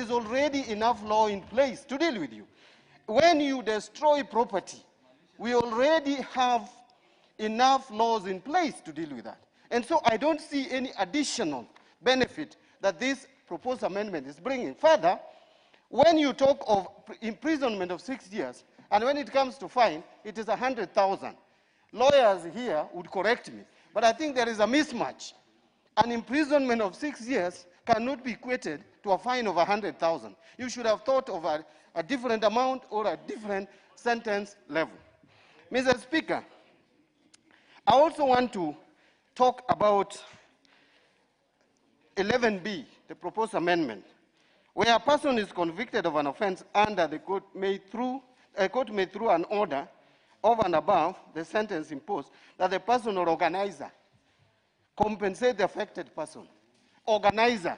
is already enough law in place to deal with you. When you destroy property, we already have enough laws in place to deal with that. And so I don't see any additional benefit that this proposed amendment is bringing. Further, when you talk of imprisonment of 6 years, and when it comes to fine, it is 100,000. Lawyers here would correct me, but I think there is a mismatch. An imprisonment of 6 years cannot be equated to a fine of 100,000. You should have thought of a different amount or a different sentence level. Mr. Speaker, I also want to talk about 11B, the proposed amendment, where a person is convicted of an offense under the court may through an order over and above the sentence imposed that the person or organizer compensate the affected person. Organizer.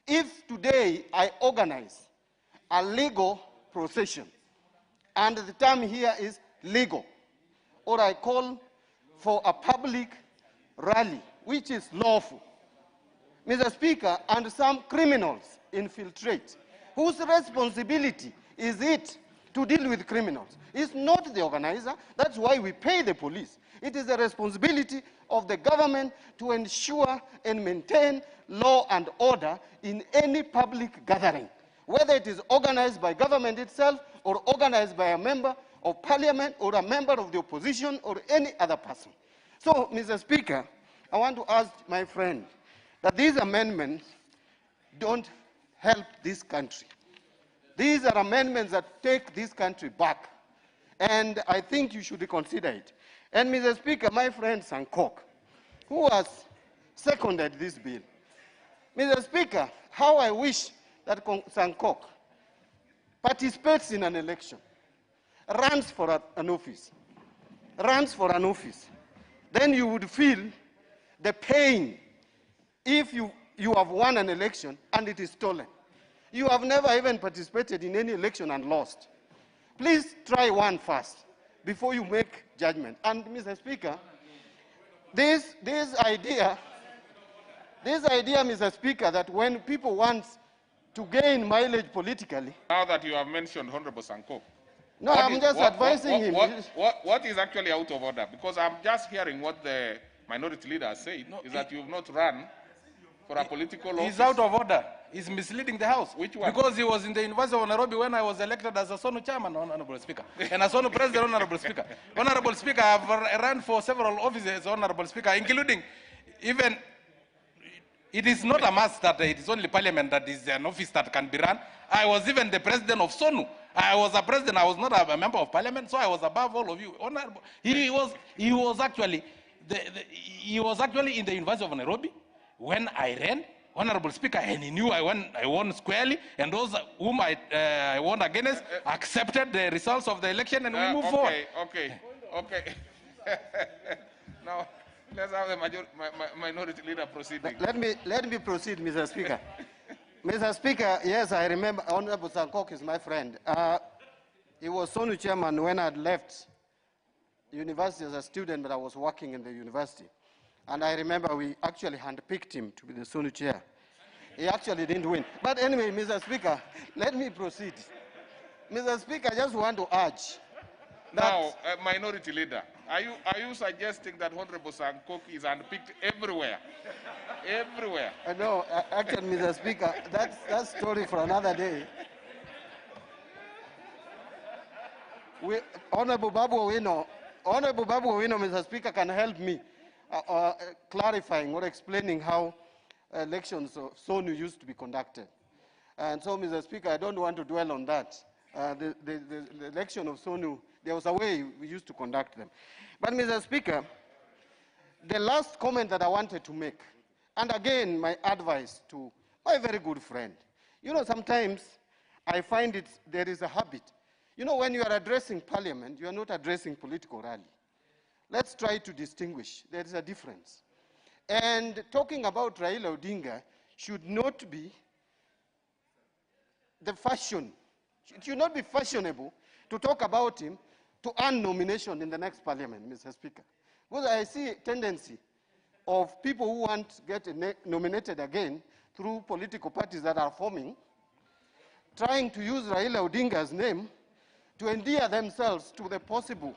If today I organize a legal procession, and the term here is legal, or I call for a public rally, which is lawful, Mr. Speaker, and some criminals infiltrate, whose responsibility is it to deal with criminals? It's not the organizer. That's why we pay the police. It is the responsibility of the government to ensure and maintain law and order in any public gathering, whether it is organized by government itself or organized by a member of parliament or a member of the opposition or any other person. So, Mr. Speaker, I want to ask my friend that these amendments don't help this country. These are amendments that take this country back, and I think you should consider it. And Mr. Speaker, my friend Sankok, who has seconded this bill, Mr. Speaker, how I wish that Sankok participates in an election, runs for an office, then you would feel the pain if you have won an election and it is stolen. You have never even participated in any election and lost. Please try one first before you make judgment. And Mr. Speaker, this idea, Mr. Speaker, that when people want to gain mileage politically. Now that you have mentioned Honorable Sankok. No, I'm just advising him. What is actually out of order? Because I'm just hearing what the minority leader has said, is that you have not run for a political office. He's out of order. He's misleading the House. Which one? Because he was in the University of Nairobi when I was elected as a SONU chairman, Honorable Speaker, and a SONU president, Honorable Speaker. Honorable Speaker, I've run for several offices, Honorable Speaker, including even, it is not a must that it is only Parliament that is an office that can be run. I was even the president of SONU. I was a president, I was not a member of Parliament, so I was above all of you. Honorable, he was actually in the University of Nairobi when I ran, Honorable Speaker, and he knew I won squarely, and those whom I won against accepted the results of the election, and we move forward. Okay. Now, let's have the minority leader proceeding. Let me proceed, Mr. Speaker. Mr. Speaker, yes, I remember Honorable Sankok is my friend. He was SONU chairman when I had left university as a student, but I was working in the university. And I remember we actually handpicked him to be the SONU chair. He actually didn't win. But anyway, Mr. Speaker, let me proceed. Mr. Speaker, I just want to urge that... Now, minority leader, are you suggesting that Honorable Sankok is handpicked everywhere? Everywhere? No, actually, Mr. Speaker, that's story for another day. Honorable Babu Owino, Mr. Speaker, can help me clarifying or explaining how elections of SONU used to be conducted. And so, Mr. Speaker, I don't want to dwell on that. The election of SONU, there was a way we used to conduct them. But, Mr. Speaker, the last comment that I wanted to make, and again, my advice to my very good friend, you know, sometimes I find there is a habit. You know, when you are addressing Parliament, you are not addressing political rally. Let's try to distinguish. There is a difference. And talking about Raila Odinga should not be the fashion. It should not be fashionable to talk about him to earn nomination in the next Parliament, Mr. Speaker. Because I see a tendency of people who want to get nominated again through political parties that are forming trying to use Raila Odinga's name to endear themselves to the possible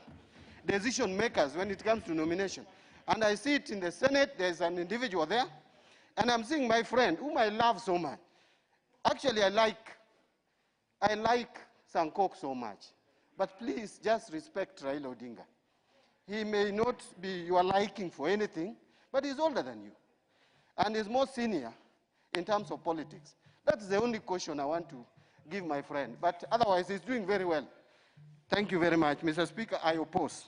decision makers when it comes to nomination. And I see it in the Senate, there's an individual there, and I'm seeing my friend, whom I love so much. Actually, I like Sankok so much. But please just respect Raila Odinga. He may not be your liking for anything, but he's older than you. And he's more senior in terms of politics. That's the only caution I want to give my friend. But otherwise, he's doing very well. Thank you very much. Mr. Speaker, I oppose.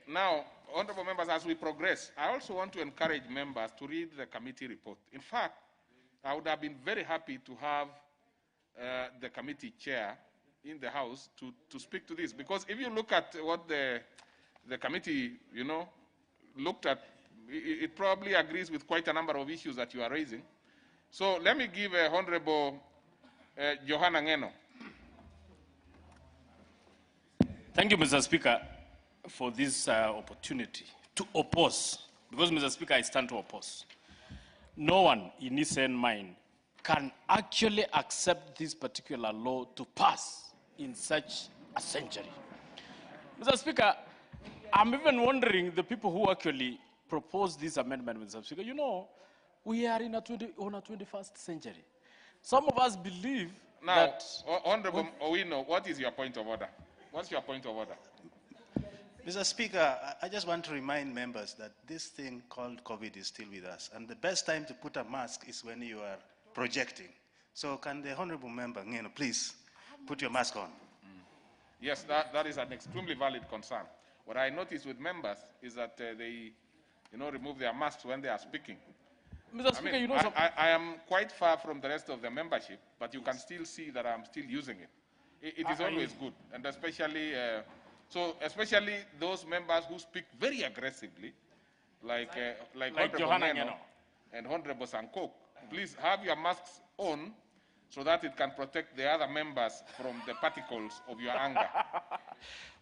Now, honorable members, as we progress, I also want to encourage members to read the committee report. In fact, I would have been very happy to have the committee chair in the House to speak to this. Because if you look at what the committee, looked at, it probably agrees with quite a number of issues that you are raising. So let me give Honorable Johanna Ngeno. Thank you, Mr. Speaker, for this opportunity to oppose. Because, Mr. Speaker, I stand to oppose. No one in his sane mind can actually accept this particular law to pass in such a century. Mr. Speaker, I'm even wondering the people who actually proposed this amendment, Mr. Speaker. We are in on a 21st century. Some of us believe that... Now, Honorable Owino, what is your point of order? What's your point of order? Mr. Speaker, I just want to remind members that this thing called COVID is still with us. And the best time to put a mask is when you are projecting. So can the honorable member, please put your mask on? Yes, that is an extremely valid concern. What I notice with members is that they, remove their masks when they are speaking. Mr. Speaker, I am quite far from the rest of the membership, but you can still see that I'm still using it. It is always good, and especially, especially those members who speak very aggressively, like Johanna Ngeno and Honorable Sankok. Please have your masks on so that it can protect the other members from the particles of your anger.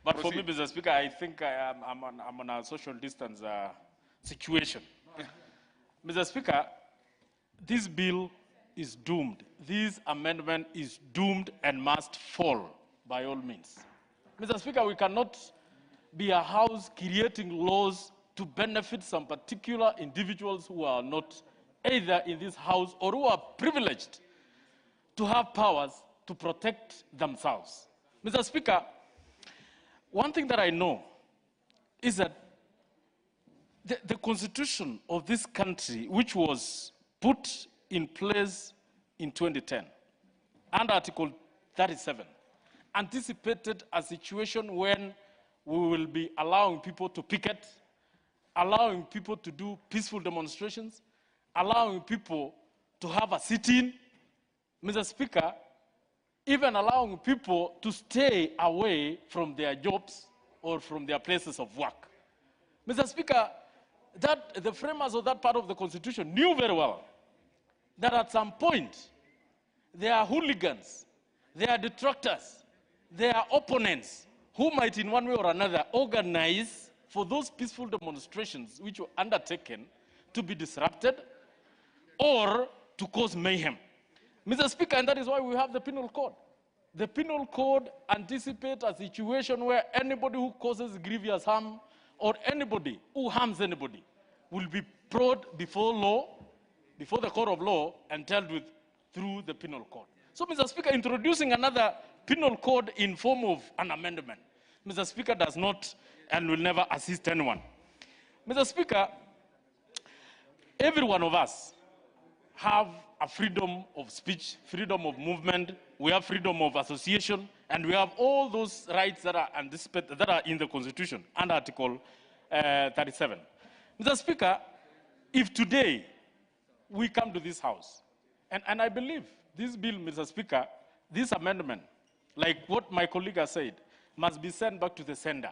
But for me, Mr. Speaker, I think I'm on a social distance situation. Mr. Speaker, this bill is doomed. This amendment is doomed and must fall by all means. Mr. Speaker, we cannot be a house creating laws to benefit some particular individuals who are not either in this house or who are privileged to have powers to protect themselves. Mr. Speaker, one thing that I know is that the constitution of this country, which was put in place in 2010, under Article 37, anticipated a situation when we will be allowing people to picket, allowing people to do peaceful demonstrations, allowing people to have a sit-in, Mr. Speaker, even allowing people to stay away from their jobs or from their places of work. Mr. Speaker, the framers of that part of the Constitution knew very well that at some point there are hooligans, there are detractors, there are opponents who might in one way or another organize for those peaceful demonstrations which were undertaken to be disrupted or to cause mayhem. Mr. Speaker, and that is why we have the penal code. The penal code anticipates a situation where anybody who causes grievous harm or anybody who harms anybody will be brought before law, before the court of law, and dealt with through the penal code. So, Mr. Speaker, introducing another penal code in form of an amendment, Mr. Speaker, does not and will never assist anyone. Mr. Speaker, every one of us have a freedom of speech, freedom of movement, we have freedom of association, and we have all those rights that are anticipated, that are in the Constitution under Article 37. Mr. Speaker, if today we come to this House, and I believe this bill, Mr. Speaker, this amendment, like what my colleague has said, must be sent back to the sender.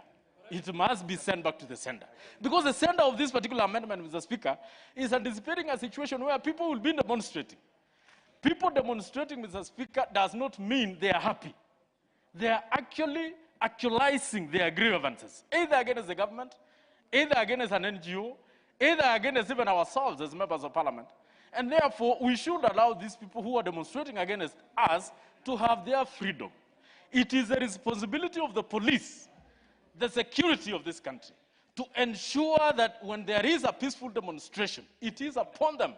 It must be sent back to the sender. Because the sender of this particular amendment, Mr. Speaker, is anticipating a situation where people will be demonstrating. People demonstrating, Mr. Speaker, does not mean they are happy. They are actually actualizing their grievances, either against the government, either against an NGO, either against even ourselves as members of parliament. And therefore, we should allow these people who are demonstrating against us to have their freedom. It is the responsibility of the police, the security of this country, to ensure that when there is a peaceful demonstration, it is upon them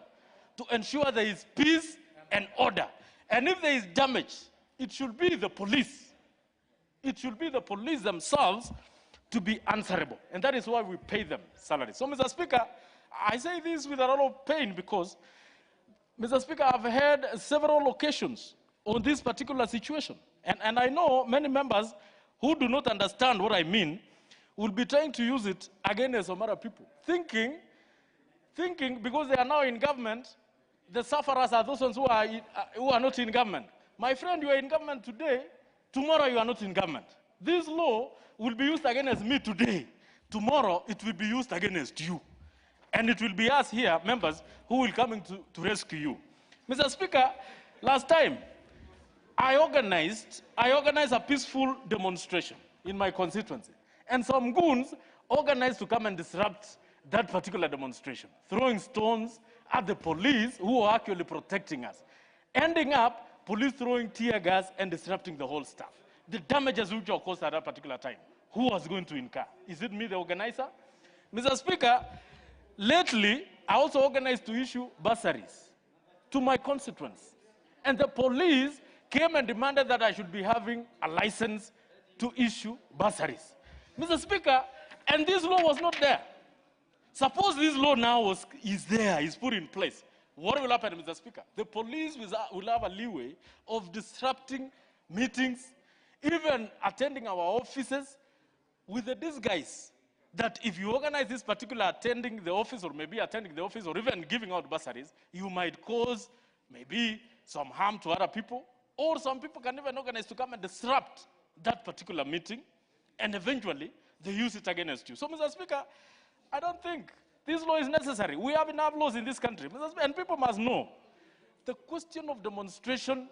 to ensure there is peace and order. And if there is damage, it should be the police. It should be the police themselves to be answerable. And that is why we pay them salaries. So, Mr. Speaker, I say this with a lot of pain because, Mr. Speaker, I've had several occasions on this particular situation. And I know many members who do not understand what I mean will be trying to use it against some other people, thinking because they are now in government, the sufferers are those ones who are not in government. My friend, you are in government today, tomorrow you are not in government. This law will be used against me today. Tomorrow it will be used against you. And it will be us here, members, who will come to rescue you. Mr. Speaker, last time, I organized a peaceful demonstration in my constituency. And some goons organized to come and disrupt that particular demonstration, throwing stones at the police who were actually protecting us. Ending up, police throwing tear gas and disrupting the whole stuff. The damages which were caused at that particular time, who was going to incur? Is it me, the organizer? Mr. Speaker, lately, I also organized to issue bursaries to my constituents. And the police came and demanded that I should be having a license to issue bursaries. Mr. Speaker, and this law was not there. Suppose this law now is there, is put in place. What will happen, Mr. Speaker? The police will have a leeway of disrupting meetings, even attending our offices with the disguise that if you organize this particular attending the office or maybe attending the office or even giving out bursaries, you might cause maybe some harm to other people, or some people can even organize to come and disrupt that particular meeting, and eventually they use it against you. So, Mr. Speaker, I don't think this law is necessary. We have enough laws in this country, and people must know the question of demonstration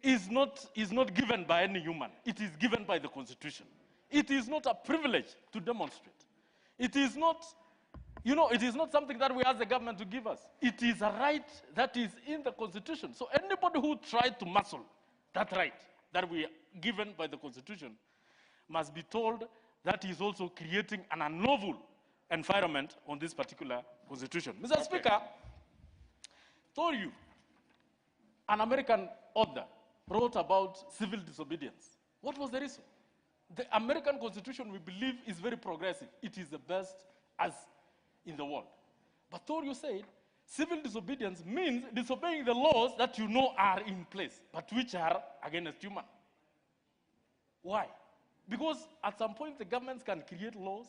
is not given by any human. It is given by the Constitution. It is not a privilege to demonstrate. It is not, it is not something that we ask the government to give us. It is a right that is in the Constitution. So anybody who tried to muscle that right that we are given by the Constitution must be told that he is also creating an unlawful environment on this particular Constitution. Mr. Speaker, told you an American author wrote about civil disobedience. What was the reason? The American Constitution, we believe, is very progressive. It is the best as in the world. But Torio said, civil disobedience means disobeying the laws that you know are in place, but which are against human. Why? Because at some point, the governments can create laws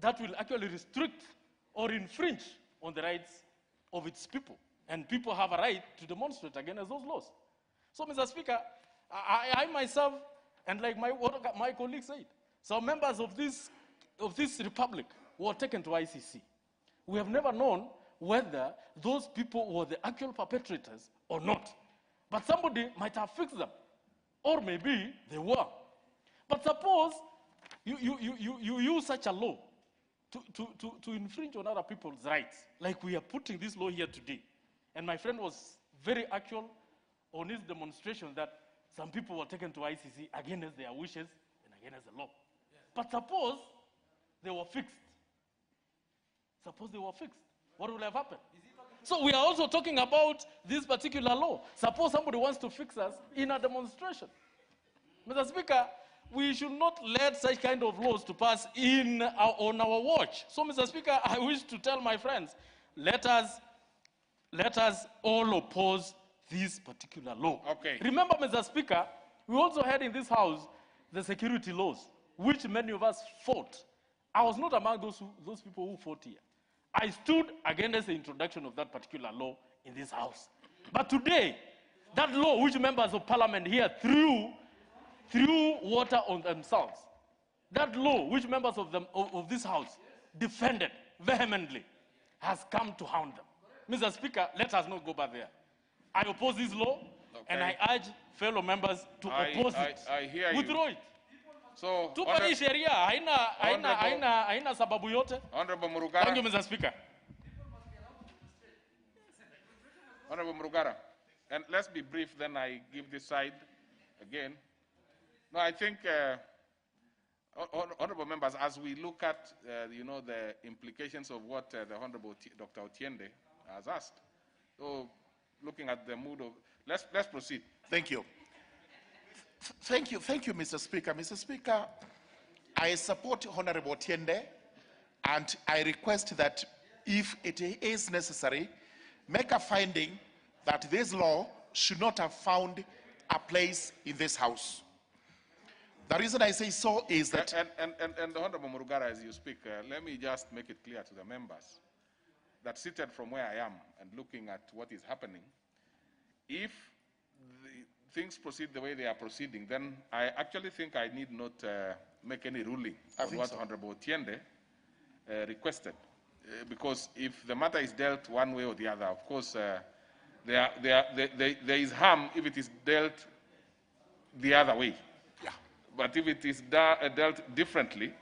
that will actually restrict or infringe on the rights of its people. And people have a right to demonstrate against those laws. So, Mr. Speaker, I myself, and like my colleague said, some members of this republic were taken to ICC. We have never known whether those people were the actual perpetrators or not. But somebody might have fixed them, or maybe they were. But suppose you use such a law to infringe on other people's rights, like we are putting this law here today. And my friend was very actual on his demonstration that some people were taken to ICC against their wishes and against the law. Yes. But suppose they were fixed. Suppose they were fixed. What will have happened? So we are also talking about this particular law. Suppose somebody wants to fix us in a demonstration. Mr. Speaker, we should not let such kind of laws to pass on our watch. So, Mr. Speaker, I wish to tell my friends, let us all oppose this particular law. Okay. Remember, Mr. Speaker, we also had in this house the security laws, which many of us fought. I was not among those people who fought here. I stood against the introduction of that particular law in this house. But today, that law which members of parliament here threw water on themselves, that law which members of this house defended vehemently, has come to hound them. Mr. Speaker, let us not go back there. I oppose this law, and I urge fellow members to oppose it. I hear Withdraw you. it. So, Tupa hii sheria haina sababu yote. Honorable Murugara. Thank you, Mr. Speaker. Honorable Murugara. And let's be brief, then I give this side. again. No, I think, honorable members, as we look at, the implications of what the Honorable Dr. Otiende has asked, so looking at the mood of, let's proceed. Thank you. Thank you, Mr. Speaker. Mr. Speaker, I support Honorable Otiende, and I request that if it is necessary, make a finding that this law should not have found a place in this House. The reason I say so is that... And Honorable Murugara, as you speak, let me just make it clear to the members that seated from where I am and looking at what is happening, if things proceed the way they are proceeding, then I actually think I need not make any ruling on what Honorable Otiende requested. Because if the matter is dealt one way or the other, of course, there is harm if it is dealt the other way. Yeah. But if it is dealt differently,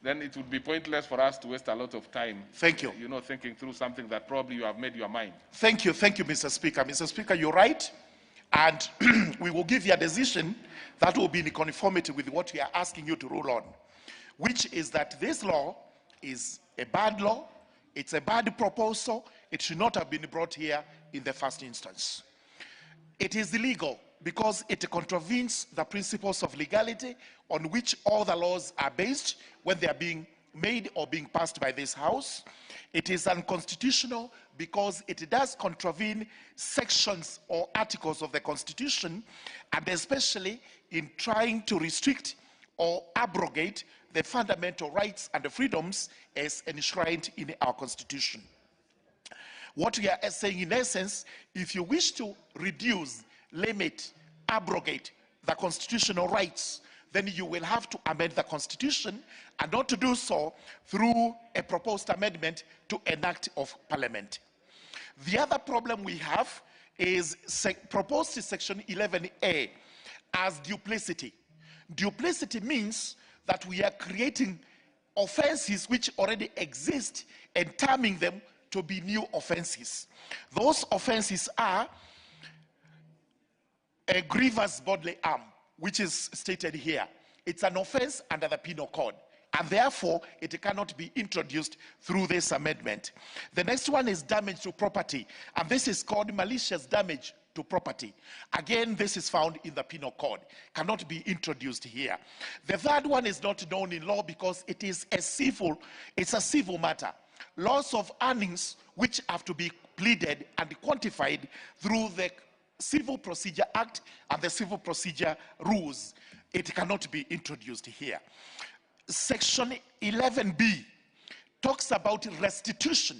then it would be pointless for us to waste a lot of time. Thank you. Thinking through something that probably you have made your mind. Thank you, Mr. Speaker. Mr. Speaker, you're right. And we will give you a decision that will be in conformity with what we are asking you to rule on, which is that this law is a bad law, it's a bad proposal, it should not have been brought here in the first instance. It is illegal because it contravenes the principles of legality on which all the laws are based when they are being made or being passed by this House. It is unconstitutional because it does contravene sections or articles of the Constitution, and especially in trying to restrict or abrogate the fundamental rights and the freedoms as enshrined in our Constitution. What we are saying in essence, if you wish to reduce, limit, abrogate the constitutional rights, then you will have to amend the Constitution, and not to do so through a proposed amendment to an Act of Parliament. The other problem we have is proposed in Section 11A as duplicity. Duplicity means that we are creating offenses which already exist and terming them to be new offenses. Those offenses are a grievous bodily harm, which is stated here. It's an offense under the Penal Code, and therefore it cannot be introduced through this amendment. The next one is damage to property, and this is called malicious damage to property. Again, this is found in the Penal Code, cannot be introduced here. The third one is not known in law because it is a civil matter. Loss of earnings which have to be pleaded and quantified through the Civil Procedure Act and the Civil Procedure Rules. It cannot be introduced here. Section 11B talks about restitution,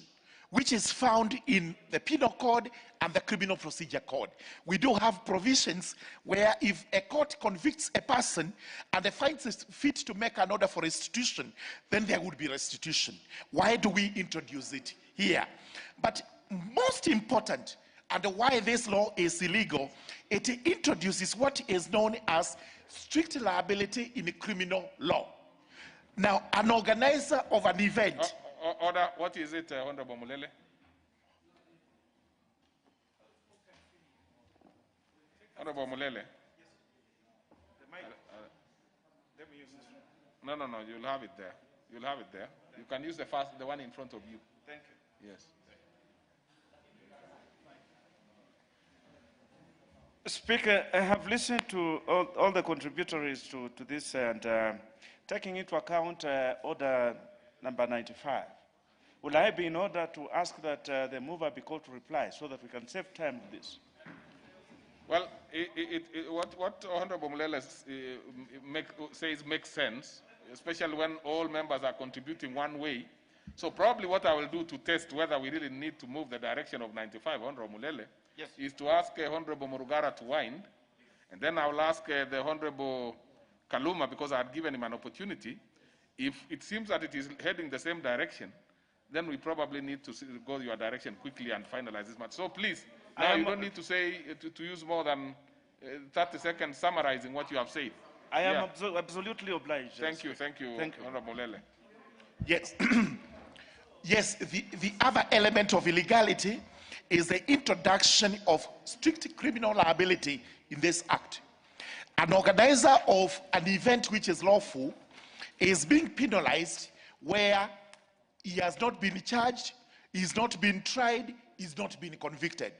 which is found in the Penal Code and the Criminal Procedure Code. We do have provisions where if a court convicts a person and finds it fit to make an order for restitution, then there would be restitution. Why do we introduce it here? But most important, and why this law is illegal, it introduces what is known as strict liability in criminal law. Now, an organizer of an event... Order, what is it, Honorable Mulele? Honorable Mulele. No, you'll have it there. You'll have it there. You can use the one in front of you. Thank you. Yes. Speaker, I have listened to all the contributories to this, and taking into account order number 95. Will I be in order to ask that the mover be called to reply so that we can save time with this? Well, what Honorable Mulele says makes sense, especially when all members are contributing one way. So probably what I will do to test whether we really need to move the direction of 95, Honorable Mulele, yes, is to ask Honorable Murugara to wind, and then I will ask the Honorable Kaluma, because I had given him an opportunity. If it seems that it is heading the same direction, then we probably need to go your direction quickly and finalize this matter. So please, now you don't need to say, to use more than 30 seconds summarizing what you have said. I am absolutely obliged. Thank you, Honorable Mulele. Yes, yes, the other element of illegality is the introduction of strict criminal liability in this act. An organizer of an event which is lawful is being penalized where he has not been charged, he's not been tried, he's not been convicted.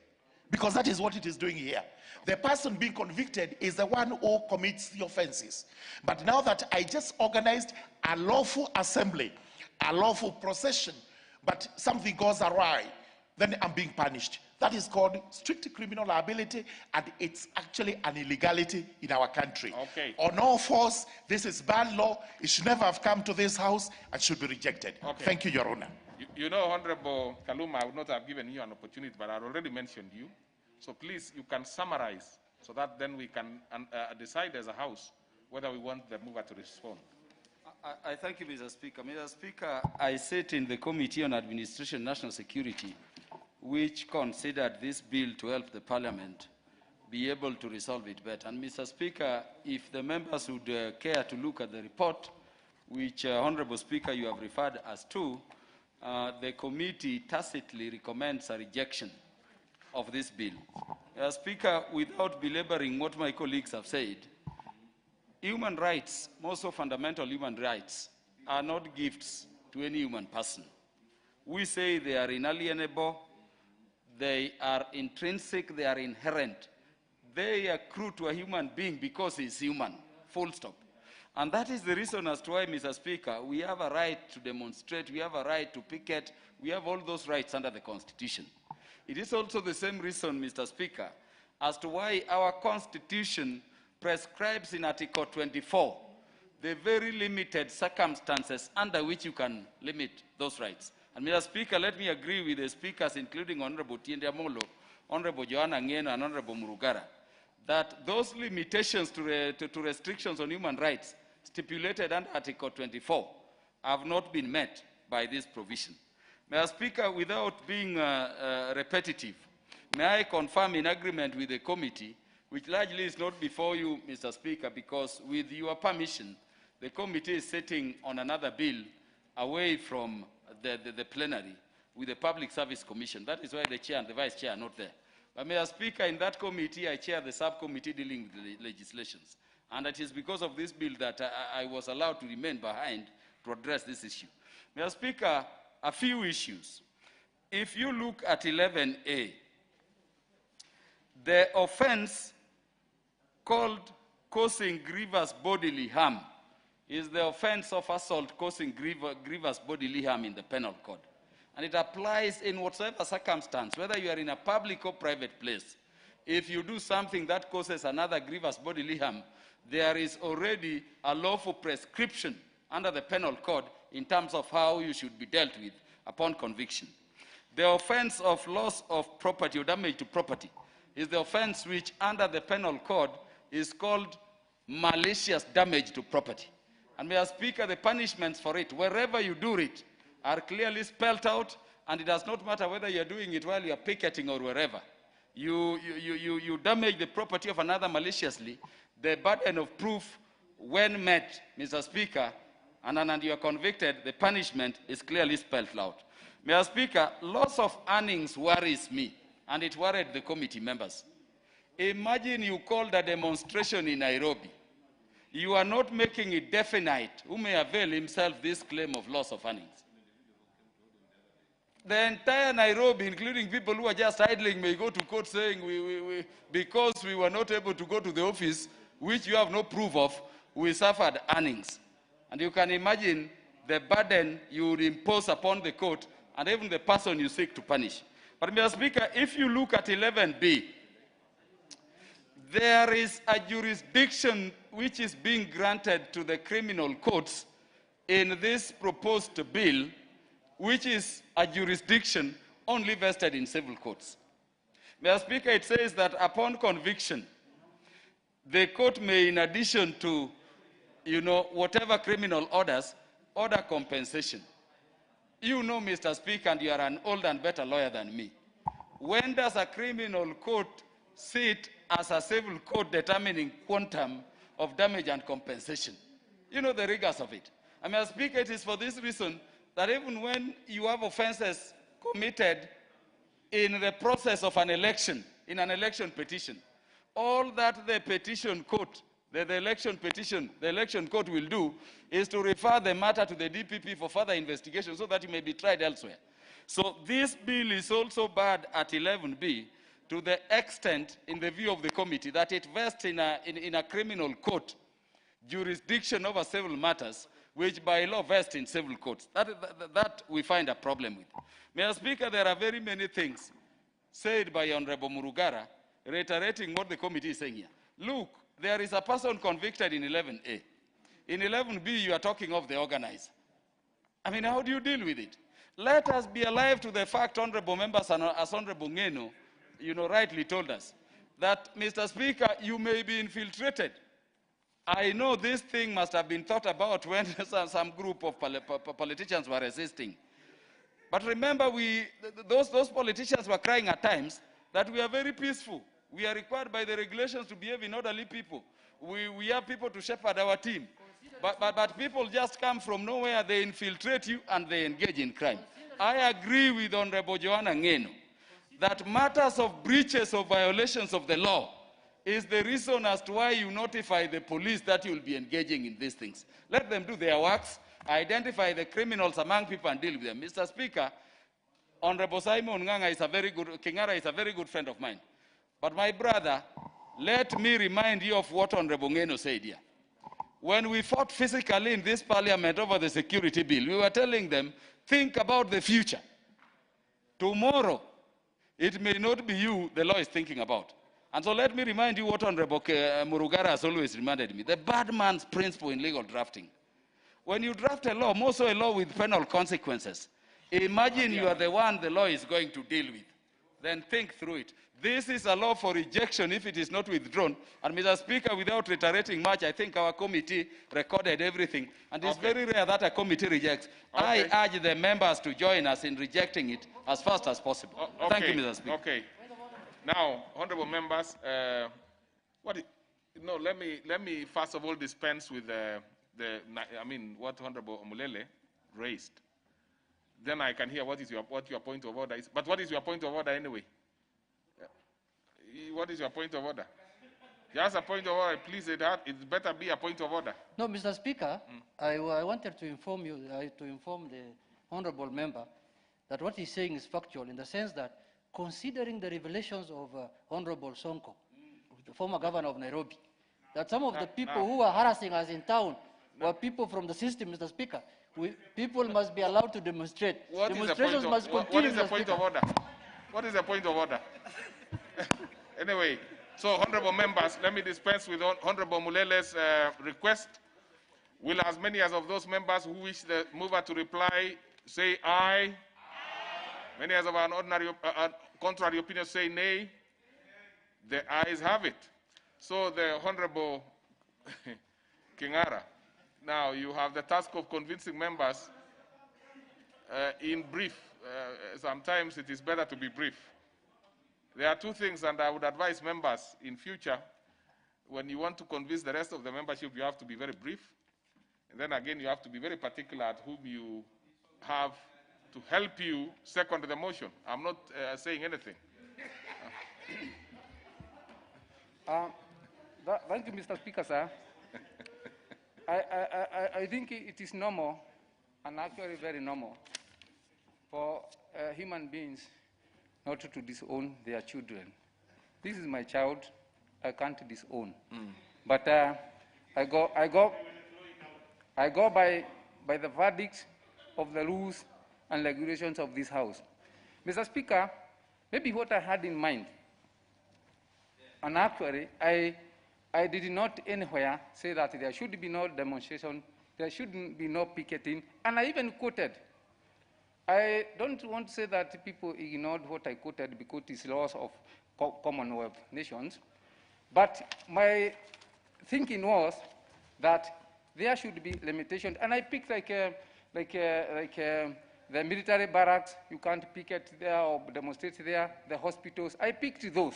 Because that is what it is doing here. The person being convicted is the one who commits the offenses. But now that I just organized a lawful assembly, a lawful procession, but something goes awry, then I'm being punished. That is called strict criminal liability, and it's actually an illegality in our country. Okay. On all fours, this is bad law. It should never have come to this house and should be rejected. Okay. Thank you, Your Honor. You know, Honorable Kaluma, I would not have given you an opportunity, but I've already mentioned you. So please, you can summarize so that then we can decide as a House whether we want the mover to respond. I thank you, Mr. Speaker. Mr. Speaker, I sit in the Committee on Administration and National Security, which considered this bill to help the Parliament be able to resolve it better. And Mr. Speaker, if the members would care to look at the report, which Honorable Speaker you have referred us to, the committee tacitly recommends a rejection of this bill. Speaker, without belaboring what my colleagues have said, human rights, most of fundamental human rights, are not gifts to any human person. We say they are inalienable, they are intrinsic, they are inherent. They accrue to a human being because he's human, full stop. And that is the reason as to why, Mr. Speaker, we have a right to demonstrate, we have a right to picket, we have all those rights under the Constitution. It is also the same reason, Mr. Speaker, as to why our Constitution prescribes in Article 24 the very limited circumstances under which you can limit those rights. And Mr. Speaker, let me agree with the speakers, including Honorable Tiende Amolo, Honorable Joanna Ngeno, and Honorable Murugara, that those limitations to restrictions on human rights stipulated under Article 24 have not been met by this provision. Mr. Speaker, without being repetitive, may I confirm in agreement with the committee, which largely is not before you, Mr. Speaker, because with your permission, the committee is sitting on another bill away from the plenary with the Public Service Commission. That is why the chair and the vice chair are not there. But Mr. Speaker, in that committee, I chair the subcommittee dealing with the legislations. And it is because of this bill that I was allowed to remain behind to address this issue. Mr. Speaker, a few issues. If you look at 11A, the offense called causing grievous bodily harm is the offense of assault causing grievous bodily harm in the penal code. And it applies in whatsoever circumstance, whether you are in a public or private place. If you do something that causes another grievous bodily harm, there is already a lawful prescription under the penal code in terms of how you should be dealt with upon conviction. The offense of loss of property or damage to property is the offense which under the penal code is called malicious damage to property. And Mr. Speaker, the punishments for it, wherever you do it, are clearly spelled out, and it does not matter whether you're doing it while you're picketing or wherever. You damage the property of another maliciously, the burden of proof, when met, Mr. Speaker, and you are convicted, the punishment is clearly spelled out. Mr. Speaker, loss of earnings worries me, and it worried the committee members. Imagine you called a demonstration in Nairobi. You are not making it definite who may avail himself this claim of loss of earnings. The entire Nairobi, including people who are just idling, may go to court saying, because we were not able to go to the office, which you have no proof of, we suffered earnings. And you can imagine the burden you would impose upon the court and even the person you seek to punish. But Mr. Speaker, if you look at 11B, there is a jurisdiction which is being granted to the criminal courts in this proposed bill, which is a jurisdiction only vested in civil courts. Mr. Speaker, it says that upon conviction, the court may, in addition to, whatever criminal orders, order compensation. You know, Mr. Speaker, and you are an old and better lawyer than me. When does a criminal court sit as a civil court determining quantum of damage and compensation? You know the rigors of it. And Mr. Speaker, it is for this reason that even when you have offenses committed in the process of an election, in an election petition, all that the petition court, the election petition, the election court will do is to refer the matter to the DPP for further investigation so that it may be tried elsewhere. So this bill is also bad at 11B to the extent, in the view of the committee, that it vests in a criminal court jurisdiction over civil matters, which by law vests in civil courts. That we find a problem with. Mr. Speaker, there are very many things said by Honorable Murugara, reiterating what the committee is saying here. Look, there is a person convicted in 11A. In 11B, you are talking of the organizer. I mean, how do you deal with it? Let us be alive to the fact, honorable members, and as Honorable Ngeno, rightly told us, that, Mr. Speaker, you may be infiltrated. I know this thing must have been thought about when some group of politicians were resisting. But remember, those politicians were crying at times that we are very peaceful. We are required by the regulations to behave in orderly people. We have people to shepherd our team. But people just come from nowhere, they infiltrate you, and they engage in crime. I agree with Honorable Joanna Ngeno that matters of breaches or violations of the law is the reason as to why you notify the police that you will be engaging in these things. Let them do their works, identify the criminals among people and deal with them. Mr. Speaker, Honorable Simon Nganga Kingara is a very good friend of mine. But my brother, let me remind you of what Honorable Ngeno said here. When we fought physically in this parliament over the security bill, we were telling them, think about the future. Tomorrow, it may not be you the law is thinking about. And so let me remind you what Honorable Murugara has always reminded me, the bad man's principle in legal drafting. When you draft a law, more so a law with penal consequences, imagine you are the one the law is going to deal with. Then think through it. This is a law for rejection if it is not withdrawn. And Mr. Speaker, without reiterating much, I think our committee recorded everything. And it's very rare that a committee rejects. I urge the members to join us in rejecting it as fast as possible. Thank you, Mr. Speaker. Okay. Now, honorable members, let me first of all dispense with what Honorable Omulele raised. Then I can hear what your point of order is. But what is your point of order anyway? What is your point of order? Just a point of order, please. It better be a point of order. No, Mr. Speaker, I wanted to inform you, to inform the honorable member that what he's saying is factual in the sense that considering the revelations of Honorable Sonko, the former governor of Nairobi, that some of the people who were harassing us in town were people from the system, Mr. Speaker. People must be allowed to demonstrate. Demonstrations must continue, What is the point of order? What is the point of order? Anyway, so honorable members, let me dispense with Honorable Mulele's request. Will as many as of those members who wish the mover to reply say aye? Aye. Many as of an ordinary contrary opinion say nay? The ayes have it. So the Honorable Kingara, now you have the task of convincing members in brief. Sometimes it is better to be brief. There are two things, and I would advise members in future, when you want to convince the rest of the membership, you have to be very brief. And then again, you have to be very particular at whom you have to help you second the motion. I'm not saying anything. Thank you, Mr. Speaker, sir. I think it is normal, and actually very normal, for human beings not to disown their children. This is my child. I can't disown. But I go by the verdicts of the rules and regulations of this House. Mr. Speaker, maybe what I had in mind, and actually I did not anywhere say that there should be no demonstration, there shouldn't be no picketing, and I even quoted. I don't want to say that people ignored what I quoted because it's laws of Commonwealth nations, but my thinking was that there should be limitations, and I picked the military barracks. You can't picket there or demonstrate there. The hospitals, I picked those.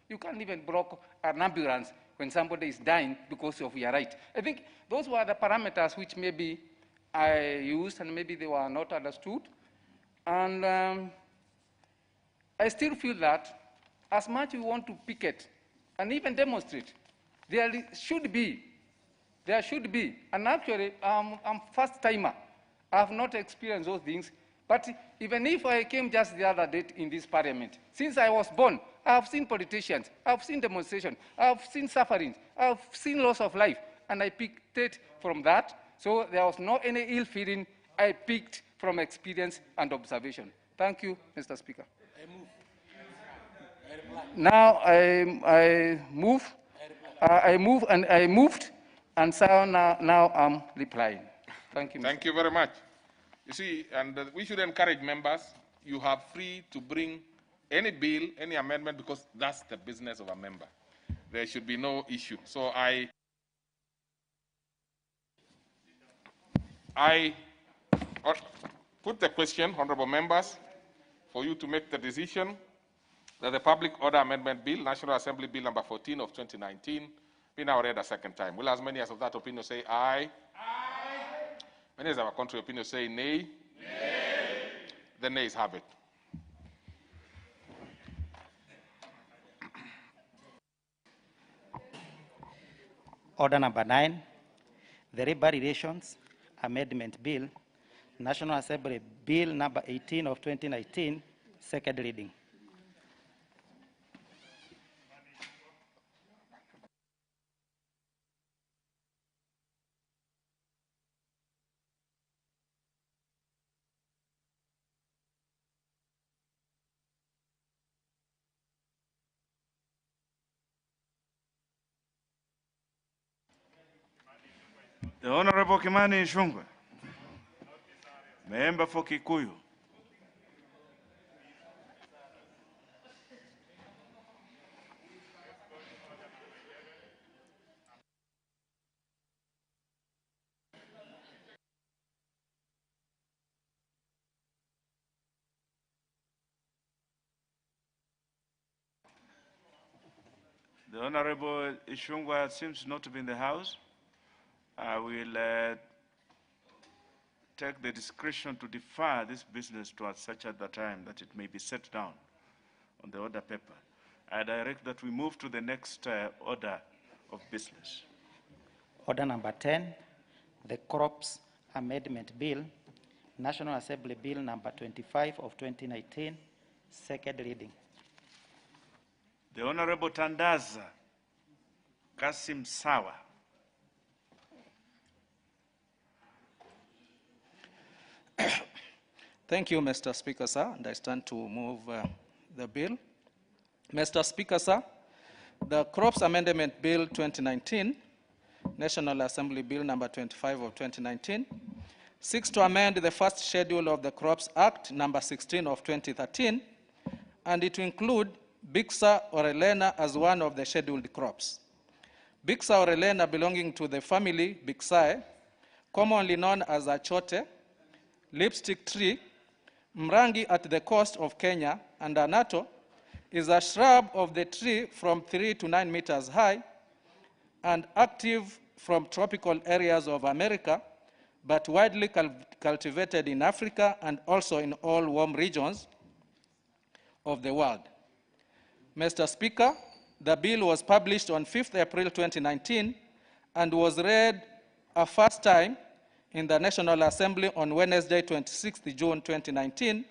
You can't even block an ambulance when somebody is dying because of your right. I think those were the parameters which maybe I used, and maybe they were not understood. And I still feel that as much we want to picket and even demonstrate, There should be, and actually, I'm first timer. I have not experienced those things, but even if I came just the other day in this parliament, since I was born, I have seen politicians, I have seen demonstrations, I have seen sufferings, I have seen loss of life, and I picked it from that. So there was no any ill feeling. I picked from experience and observation. Thank you, Mr. Speaker. Now I moved, and so now I'm replying. Thank you, Mr. Thank you very much. You see, and we should encourage members. You are free to bring any bill, any amendment, because that's the business of a member. There should be no issue. So I put the question, honorable members, for you to make the decision that the Public Order Amendment Bill, National Assembly Bill number 14 of 2019, be now read a second time. Will as many as of that opinion say aye? Aye. Many as our contrary opinion say nay? Nay. The nays have it. Order number 9, the Labor Relations Amendment Bill, National Assembly Bill number 18 of 2019, second reading. The Honorable Kimani Ichung'wah, member for Kikuyu. The Honorable Ichung'wah seems not to be in the house. I will take the discretion to defer this business to such at the time that it may be set down on the order paper. I direct that we move to the next order of business. Order number 10, the Crops Amendment Bill, National Assembly Bill number 25 of 2019, second reading. The Honorable Tandaza Kasim Sawa. Thank you, Mr. Speaker, sir, and I stand to move the bill. Mr. Speaker, sir, the Crops Amendment Bill 2019, National Assembly Bill number 25 of 2019, seeks to amend the first schedule of the Crops Act number 16 of 2013, and it to include Bixa orelena as one of the scheduled crops. Bixa orelena belonging to the family Bixae, commonly known as achote, lipstick tree, mrangi at the coast of Kenya, and anato, is a shrub of the tree from 3 to 9 meters high and active from tropical areas of America, but widely cultivated in Africa and also in all warm regions of the world. Mr. Speaker, the bill was published on 5th April 2019 and was read a first time in the National Assembly on Wednesday, 26th June 2019.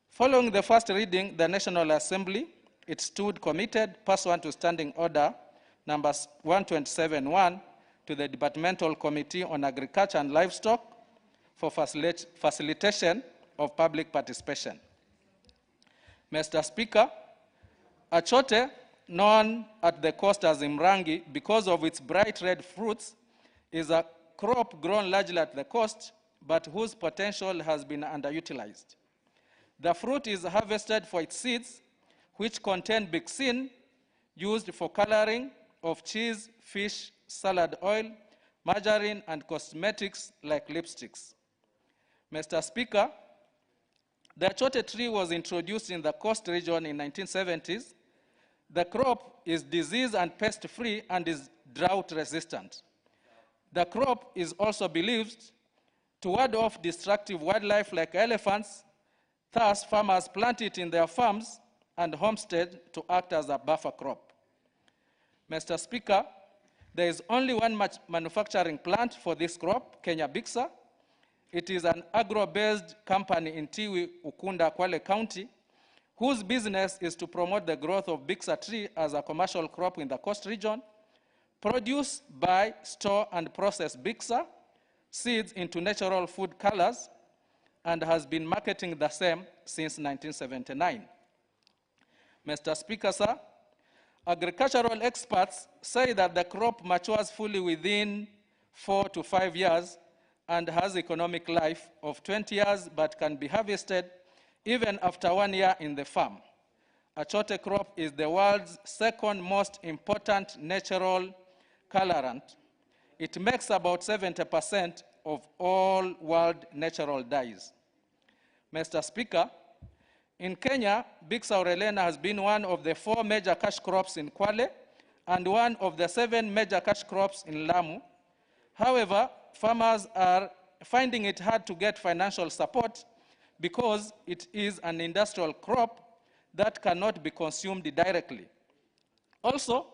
Following the first reading, the National Assembly, it stood committed pursuant to Standing Order number 127.1 to the Departmental Committee on Agriculture and Livestock for facilitation of public participation. Mr. Speaker, achote, known at the coast as imrangi because of its bright red fruits, is a crop grown largely at the coast, but whose potential has been underutilized. The fruit is harvested for its seeds, which contain bixin, used for coloring of cheese, fish, salad oil, margarine, and cosmetics like lipsticks. Mr. Speaker, the achote tree was introduced in the coast region in 1970s. The crop is disease and pest-free and is drought resistant. The crop is also believed to ward off destructive wildlife like elephants. Thus, farmers plant it in their farms and homestead to act as a buffer crop. Mr. Speaker, there is only one manufacturing plant for this crop, Kenya Bixa. It is an agro-based company in Tiwi, Ukunda, Kwale County, whose business is to promote the growth of Bixa tree as a commercial crop in the coast region, produce, buy, store, and process Bixa seeds into natural food colors, and has been marketing the same since 1979. Mr. Speaker, sir, agricultural experts say that the crop matures fully within 4 to 5 years and has economic life of 20 years, but can be harvested even after 1 year in the farm. A chote crop is the world's second most important natural colorant. It makes about 70% of all world natural dyes. Mr. Speaker, in Kenya, Bixa aurelana has been one of the 4 major cash crops in Kwale and one of the 7 major cash crops in Lamu. However, farmers are finding it hard to get financial support because it is an industrial crop that cannot be consumed directly. Also,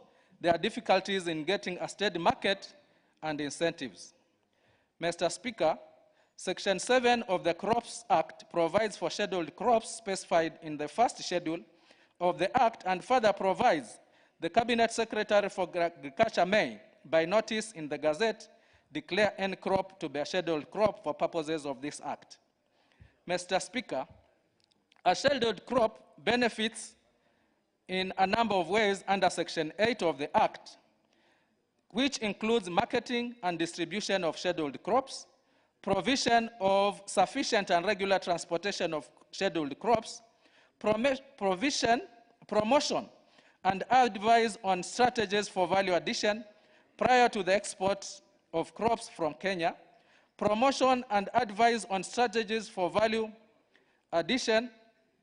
there are difficulties in getting a steady market and incentives. Mr. Speaker, Section 7 of the Crops Act provides for scheduled crops specified in the first schedule of the Act and further provides the Cabinet Secretary for Agriculture may, by notice in the Gazette, declare any crop to be a scheduled crop for purposes of this Act. Mr. Speaker, a scheduled crop benefits in a number of ways under Section 8 of the Act, which includes marketing and distribution of scheduled crops, provision of sufficient and regular transportation of scheduled crops, promotion and advice on strategies for value addition prior to the export of crops from Kenya, promotion and advice on strategies for value addition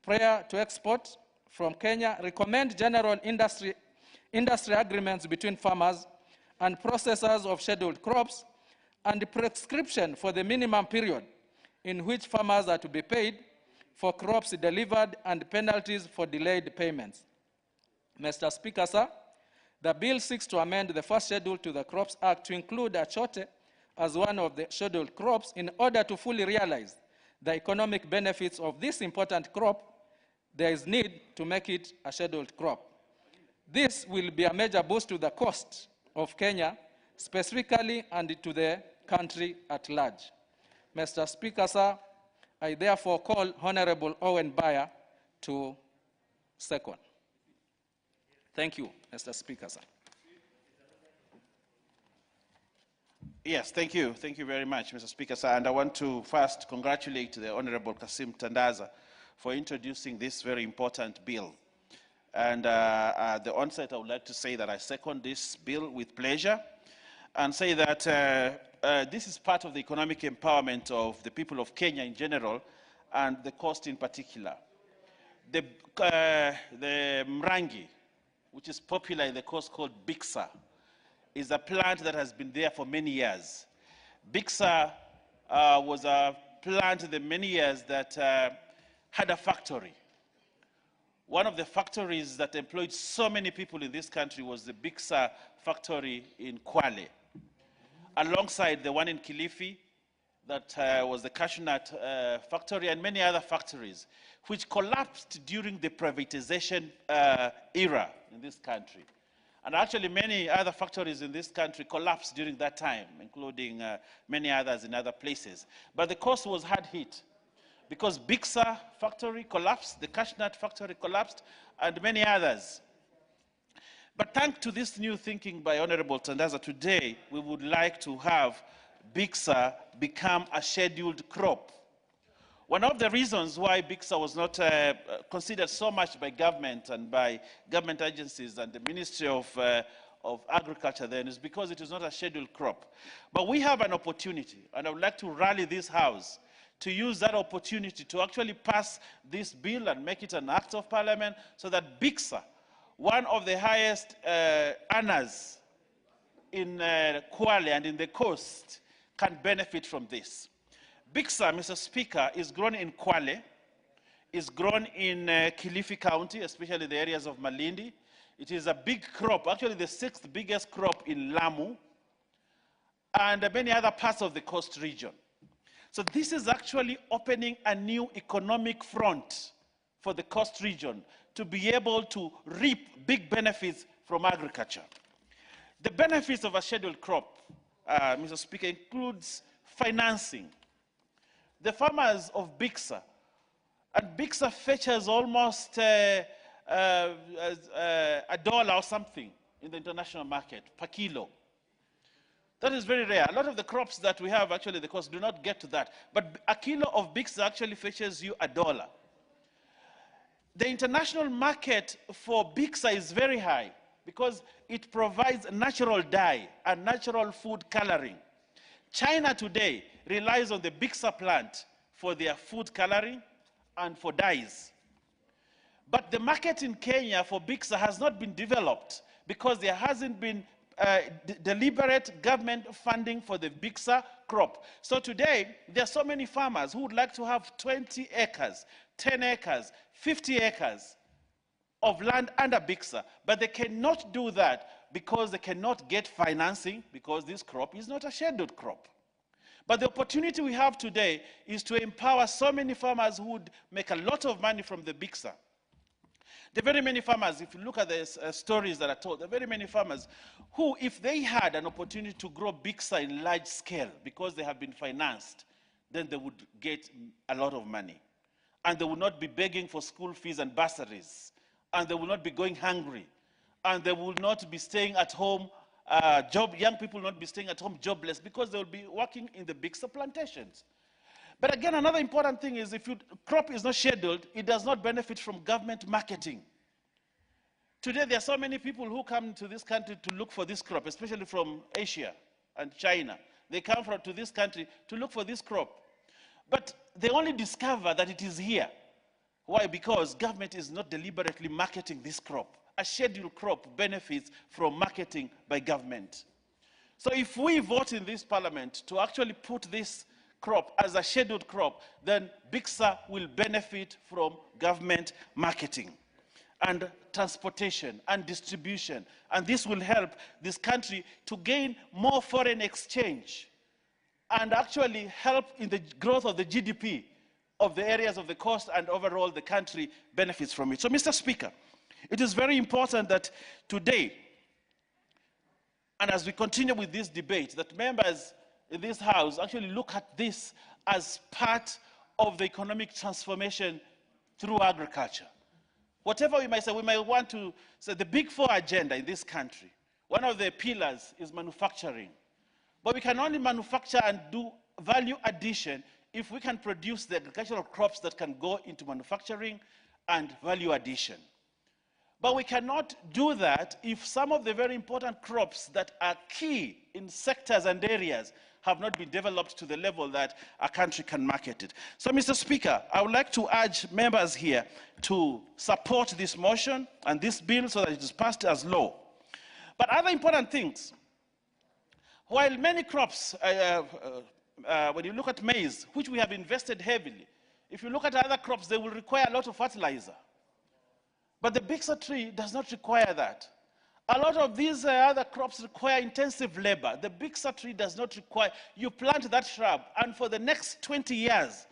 prior to export from Kenya, recommend general industry agreements between farmers and processors of scheduled crops, and the prescription for the minimum period in which farmers are to be paid for crops delivered and penalties for delayed payments. Mr. Speaker, sir, the bill seeks to amend the first schedule to the Crops Act to include a chote as one of the scheduled crops in order to fully realize the economic benefits of this important crop. There is need to make it a scheduled crop. This will be a major boost to the coast of Kenya, specifically, and to the country at large. Mr. Speaker, sir, I therefore call Honorable Owen Baya to second. Thank you, Mr. Speaker, sir. Yes, thank you. Thank you very much, Mr. Speaker, sir. And I want to first congratulate the Honorable Kasim Tandaza for introducing this very important bill. And at the onset, I would like to say that I second this bill with pleasure and say that this is part of the economic empowerment of the people of Kenya in general and the coast in particular. The mrangi, which is popular in the coast called Bixa, is a plant that has been there for many years. Bixa was a plant in the many years that had a factory. One of the factories that employed so many people in this country was the Bixa factory in Kwale, alongside the one in Kilifi that was the cashew nut factory, and many other factories, which collapsed during the privatization era in this country. And actually many other factories in this country collapsed during that time, including many others in other places. But the coast was hard hit because Bixa factory collapsed, the cashew nut factory collapsed, and many others. But thanks to this new thinking by Honorable Tandaza, today we would like to have Bixa become a scheduled crop. One of the reasons why Bixa was not considered so much by government and by government agencies and the Ministry of Agriculture then is because it is not a scheduled crop. But we have an opportunity, and I would like to rally this House to use that opportunity to actually pass this bill and make it an act of parliament so that Bixa, one of the highest earners in Kwale and in the coast, can benefit from this. Bixa, Mr. Speaker, is grown in Kwale, is grown in Kilifi County, especially the areas of Malindi, It is a big crop, actually the 6th biggest crop in Lamu and many other parts of the coast region. So this is actually opening a new economic front for the coast region to be able to reap big benefits from agriculture. The benefits of a scheduled crop, Mr. Speaker, includes financing. The farmers of Bixa, and Bixa fetches almost $1 or something in the international market per kilo. That is very rare. A lot of the crops that we have actually the coast do not get to that. But a kilo of Bixa actually fetches you $1. The international market for Bixa is very high because it provides natural dye and natural food coloring. China today relies on the Bixa plant for their food coloring and for dyes. But the market in Kenya for Bixa has not been developed because there hasn't been deliberate government funding for the Bixa crop. So today, there are so many farmers who would like to have 20 acres, 10 acres, 50 acres of land under Bixa, but they cannot do that because they cannot get financing because this crop is not a scheduled crop. But the opportunity we have today is to empower so many farmers who would make a lot of money from the Bixa. There are very many farmers, if you look at the stories that are told, there are very many farmers who, if they had an opportunity to grow Bixa in large scale because they have been financed, then they would get a lot of money. And they would not be begging for school fees and bursaries. And they will not be going hungry. And they will not be staying at home, young people will not be staying at home jobless because they will be working in the Bixa plantations. But again, another important thing is if your crop is not scheduled, it does not benefit from government marketing. Today, there are so many people who come to this country to look for this crop, especially from Asia and China. They come to this country to look for this crop. But they only discover that it is here. Why? Because government is not deliberately marketing this crop. A scheduled crop benefits from marketing by government. So if we vote in this parliament to actually put this crop as a scheduled crop, then Bixa will benefit from government marketing and transportation and distribution. And this will help this country to gain more foreign exchange and actually help in the growth of the GDP of the areas of the coast, and overall the country benefits from it. So, Mr. Speaker, it is very important that today, and as we continue with this debate, that members in this House actually look at this as part of the economic transformation through agriculture. Whatever we might say, we might want to say the Big Four agenda in this country, one of the pillars is manufacturing. But we can only manufacture and do value addition if we can produce the agricultural crops that can go into manufacturing and value addition. But we cannot do that if some of the very important crops that are key in sectors and areas have not been developed to the level that a country can market it. So, Mr. Speaker, I would like to urge members here to support this motion and this bill so that it is passed as law. But other important things, while many crops, when you look at maize, which we have invested heavily, if you look at other crops, they will require a lot of fertilizer. But the Bixa tree does not require that. A lot of these other crops require intensive labor. The Bixa tree does not require. You plant that shrub, and for the next 20 years,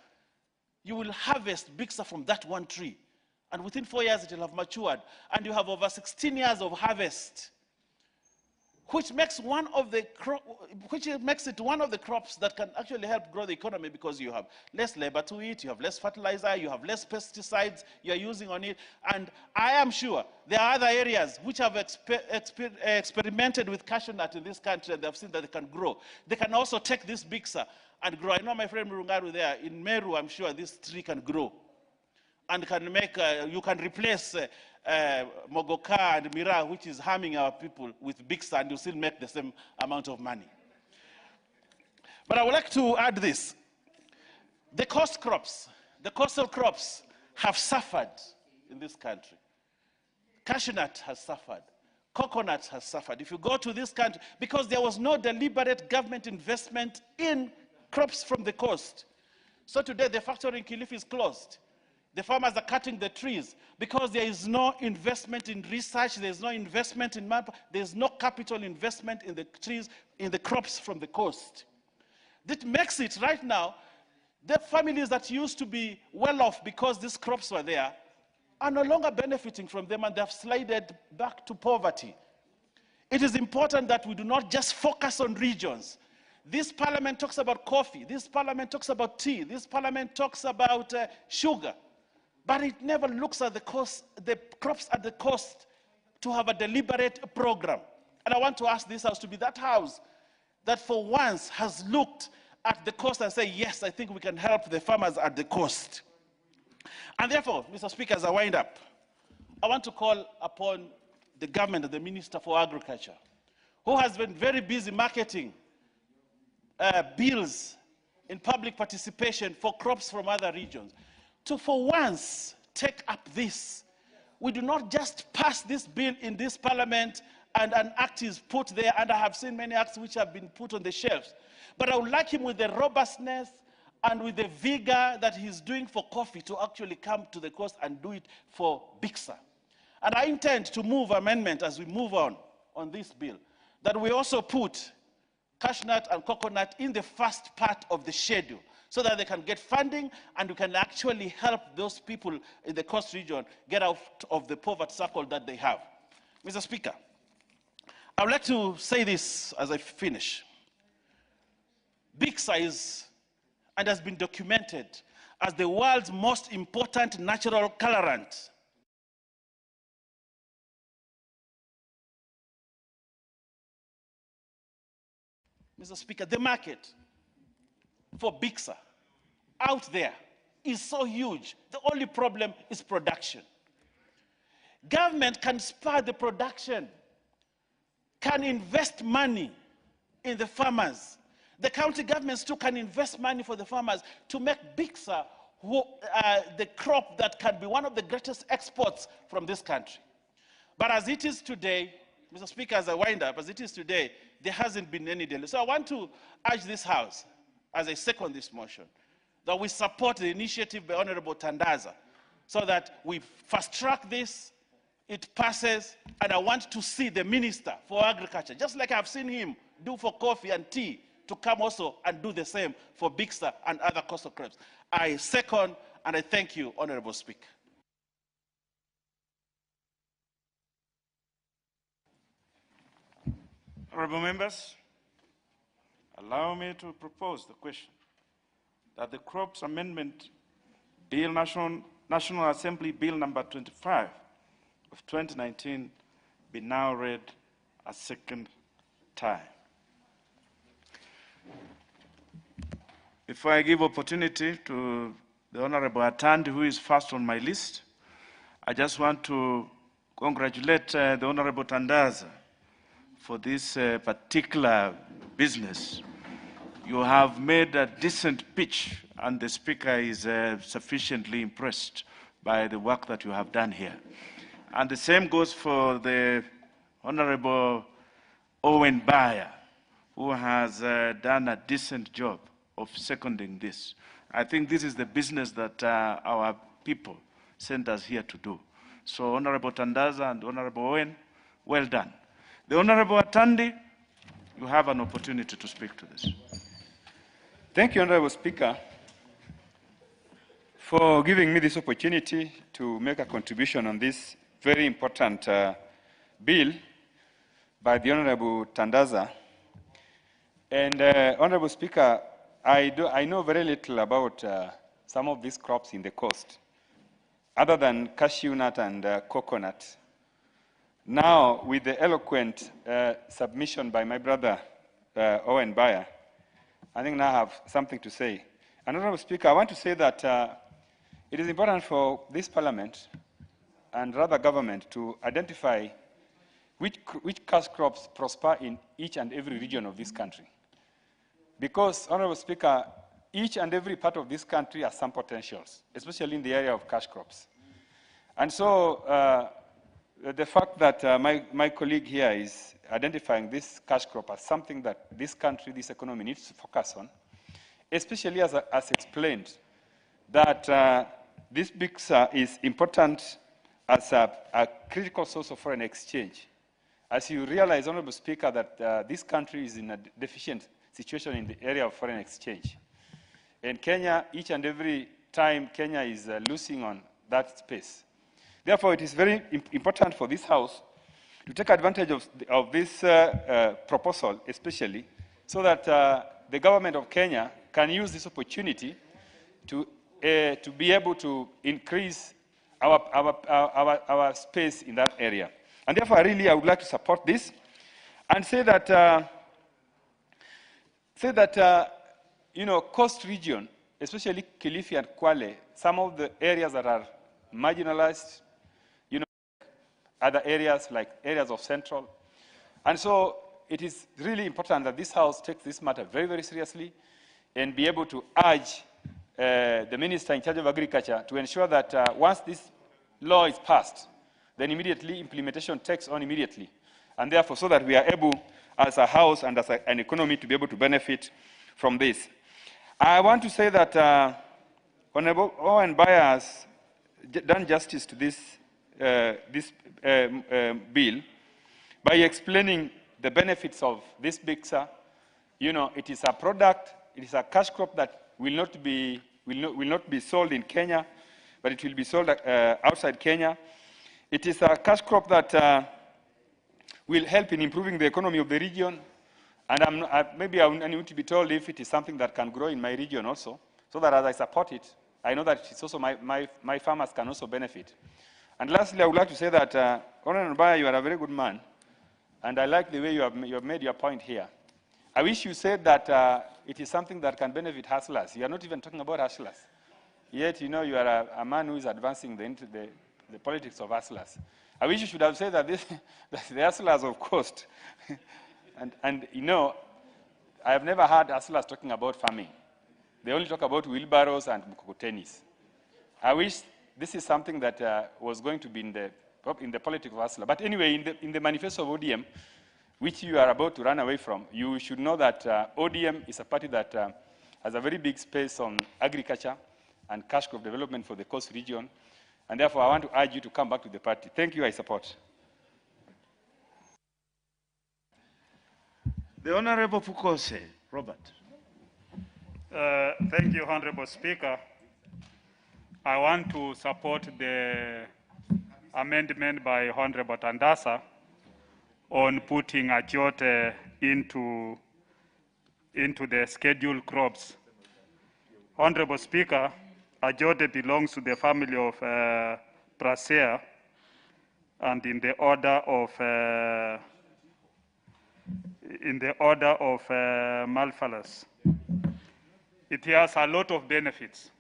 you will harvest Bixa from that one tree. And within 4 years, it will have matured. And you have over 16 years of harvest, which makes it one of the crops that can actually help grow the economy, because you have less labor to it, you have less fertilizer, you have less pesticides you are using on it. And I am sure there are other areas which have experimented with cashew nut in this country, and they have seen that they can grow. They can also take this Bixa and grow. I know my friend Murungaru there, in Meru, I'm sure this tree can grow and can make, you can replace Mogoka and Mira, which is harming our people, with Bixa, and you still make the same amount of money. But I would like to add this. The coast crops, the coastal crops have suffered in this country. Cashew nut has suffered. Coconut has suffered. If you go to this country, because there was no deliberate government investment in crops from the coast. So today the factory in Kilifi is closed. The farmers are cutting the trees because there is no investment in research, there's no investment in manpower, there's no capital investment in the trees, in the crops from the coast. That makes it right now, the families that used to be well off because these crops were there are no longer benefiting from them, and they have slided back to poverty. It is important that we do not just focus on regions. This parliament talks about coffee, this parliament talks about tea, this parliament talks about sugar, but it never looks at the cost, the crops at the coast, to have a deliberate program. And I want to ask this house to be that house that for once has looked at the cost and say, yes, I think we can help the farmers at the coast. And therefore, Mr. Speaker, as I wind up, I want to call upon the government and the Minister for Agriculture, who has been very busy marketing bills in public participation for crops from other regions, to for once take up this. We do not just pass this bill in this parliament and an act is put there, and I have seen many acts which have been put on the shelves. But I would like him, with the robustness and with the vigor that he's doing for coffee, to actually come to the coast and do it for Bixa. And I intend to move amendment as we move on this bill, that we also put cashew and coconut in the first part of the schedule, so that they can get funding and we can actually help those people in the coast region get out of the poverty circle that they have. Mr. Speaker, I would like to say this as I finish. Bixa is, and has been documented as the world's most important natural colorant. Mr. Speaker, the market for Bixa out there is so huge. The only problem is production. Government can spur the production, can invest money in the farmers. The county governments too can invest money for the farmers to make Bixa the crop that can be one of the greatest exports from this country. But as it is today, Mr. Speaker, as I wind up, as it is today, there hasn't been any delay. So I want to urge this House, as I second this motion, that we support the initiative by Honorable Tandaza, so that we fast-track this, it passes, and I want to see the Minister for Agriculture, just like I've seen him do for coffee and tea, to come also and do the same for Bixa and other coastal crops. I second and I thank you, Honorable Speaker. Honorable members, allow me to propose the question that the Crops Amendment Bill, National Assembly Bill number 25 of 2019 be now read a second time. Before I give opportunity to the Honorable Atandi, who is first on my list, I just want to congratulate the Honorable Tandaza for this particular business. You have made a decent pitch, and the Speaker is sufficiently impressed by the work that you have done here. And the same goes for the Honorable Owen Bayer, who has done a decent job of seconding this. I think this is the business that our people sent us here to do. So Honorable Tandaza and Honorable Owen, well done. The Honorable Atandi, you have an opportunity to speak to this. Thank you, Honorable Speaker, for giving me this opportunity to make a contribution on this very important bill by the Honorable Tandaza. And Honorable Speaker, I know very little about some of these crops in the coast, other than cashew nut and coconut. Now, with the eloquent submission by my brother, Owen Bayer, I think now I have something to say. And Honorable Speaker, I want to say that it is important for this Parliament and rather government to identify which cash crops prosper in each and every region of this country. Because, Honorable Speaker, each and every part of this country has some potentials, especially in the area of cash crops. And so, the fact that my colleague here is identifying this cash crop as something that this country, this economy needs to focus on, especially as explained, that this BICSA is important as a critical source of foreign exchange. As you realize, Honorable Speaker, that this country is in a deficient situation in the area of foreign exchange. And Kenya, each and every time, Kenya is losing on that space. Therefore, it is very important for this House to take advantage of this proposal, especially, so that the government of Kenya can use this opportunity to be able to increase our space in that area. And therefore, I would like to support this and say that, coast region, especially Kilifi and Kwale, some of the areas that are marginalized, other areas like areas of Central. And so it is really important that this House takes this matter very, very seriously and be able to urge the Minister in charge of Agriculture to ensure that once this law is passed, then immediately implementation takes on immediately. And therefore, so that we are able, as a House and as an economy, to be able to benefit from this. I want to say that Honorable Owen Baya has done justice to this bill by explaining the benefits of this BICSA. It is a product, it is a cash crop that will not be sold in Kenya, but it will be sold outside Kenya. It is a cash crop that will help in improving the economy of the region. And maybe I need to be told if it is something that can grow in my region also, so that as I support it, I know that it's also my farmers can also benefit. And lastly, I would like to say that, Honorable Baya, you are a very good man, and I like the way you have made your point here. I wish you said that it is something that can benefit hustlers. You are not even talking about hustlers. Yet, you are a man who is advancing the politics of hustlers. I wish you should have said that, that the hustlers of coast. and I have never heard hustlers talking about farming. They only talk about wheelbarrows and mkokotenis. I wish this is something that was going to be in the politics of hustler. But anyway, in the manifesto of ODM, which you are about to run away from, you should know that ODM is a party that has a very big space on agriculture and cash crop development for the coast region. And therefore, I want to urge you to come back to the party. Thank you, I support. The Honorable Fukose, Robert. Thank you, Honorable Speaker. I want to support the amendment by Honorable Tandasa on putting Ajote into the scheduled crops. Honorable Speaker, Ajote belongs to the family of Prasea, and in the order of Malphalus. It has a lot of benefits.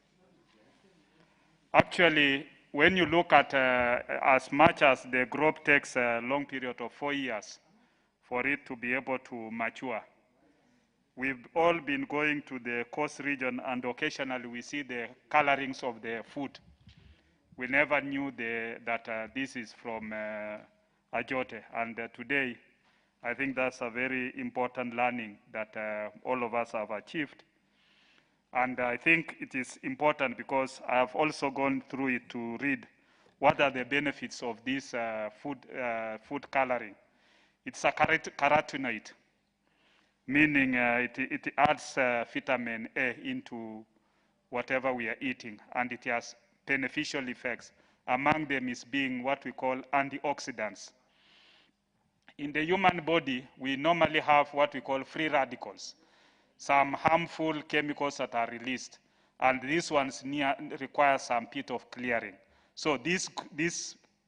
Actually, when you look at as much as the crop takes a long period of 4 years for it to be able to mature, we've all been going to the coast region, and occasionally we see the colorings of the food. We never knew that this is from Ajote, and today I think that's a very important learning that all of us have achieved. And I think it is important because I have also gone through it to read what are the benefits of this food coloring. It's a carotenoid, meaning it adds vitamin A into whatever we are eating, and it has beneficial effects. Among them is being what we call antioxidants. In the human body, we normally have what we call free radicals, some harmful chemicals that are released, and these ones require some bit of clearing. So this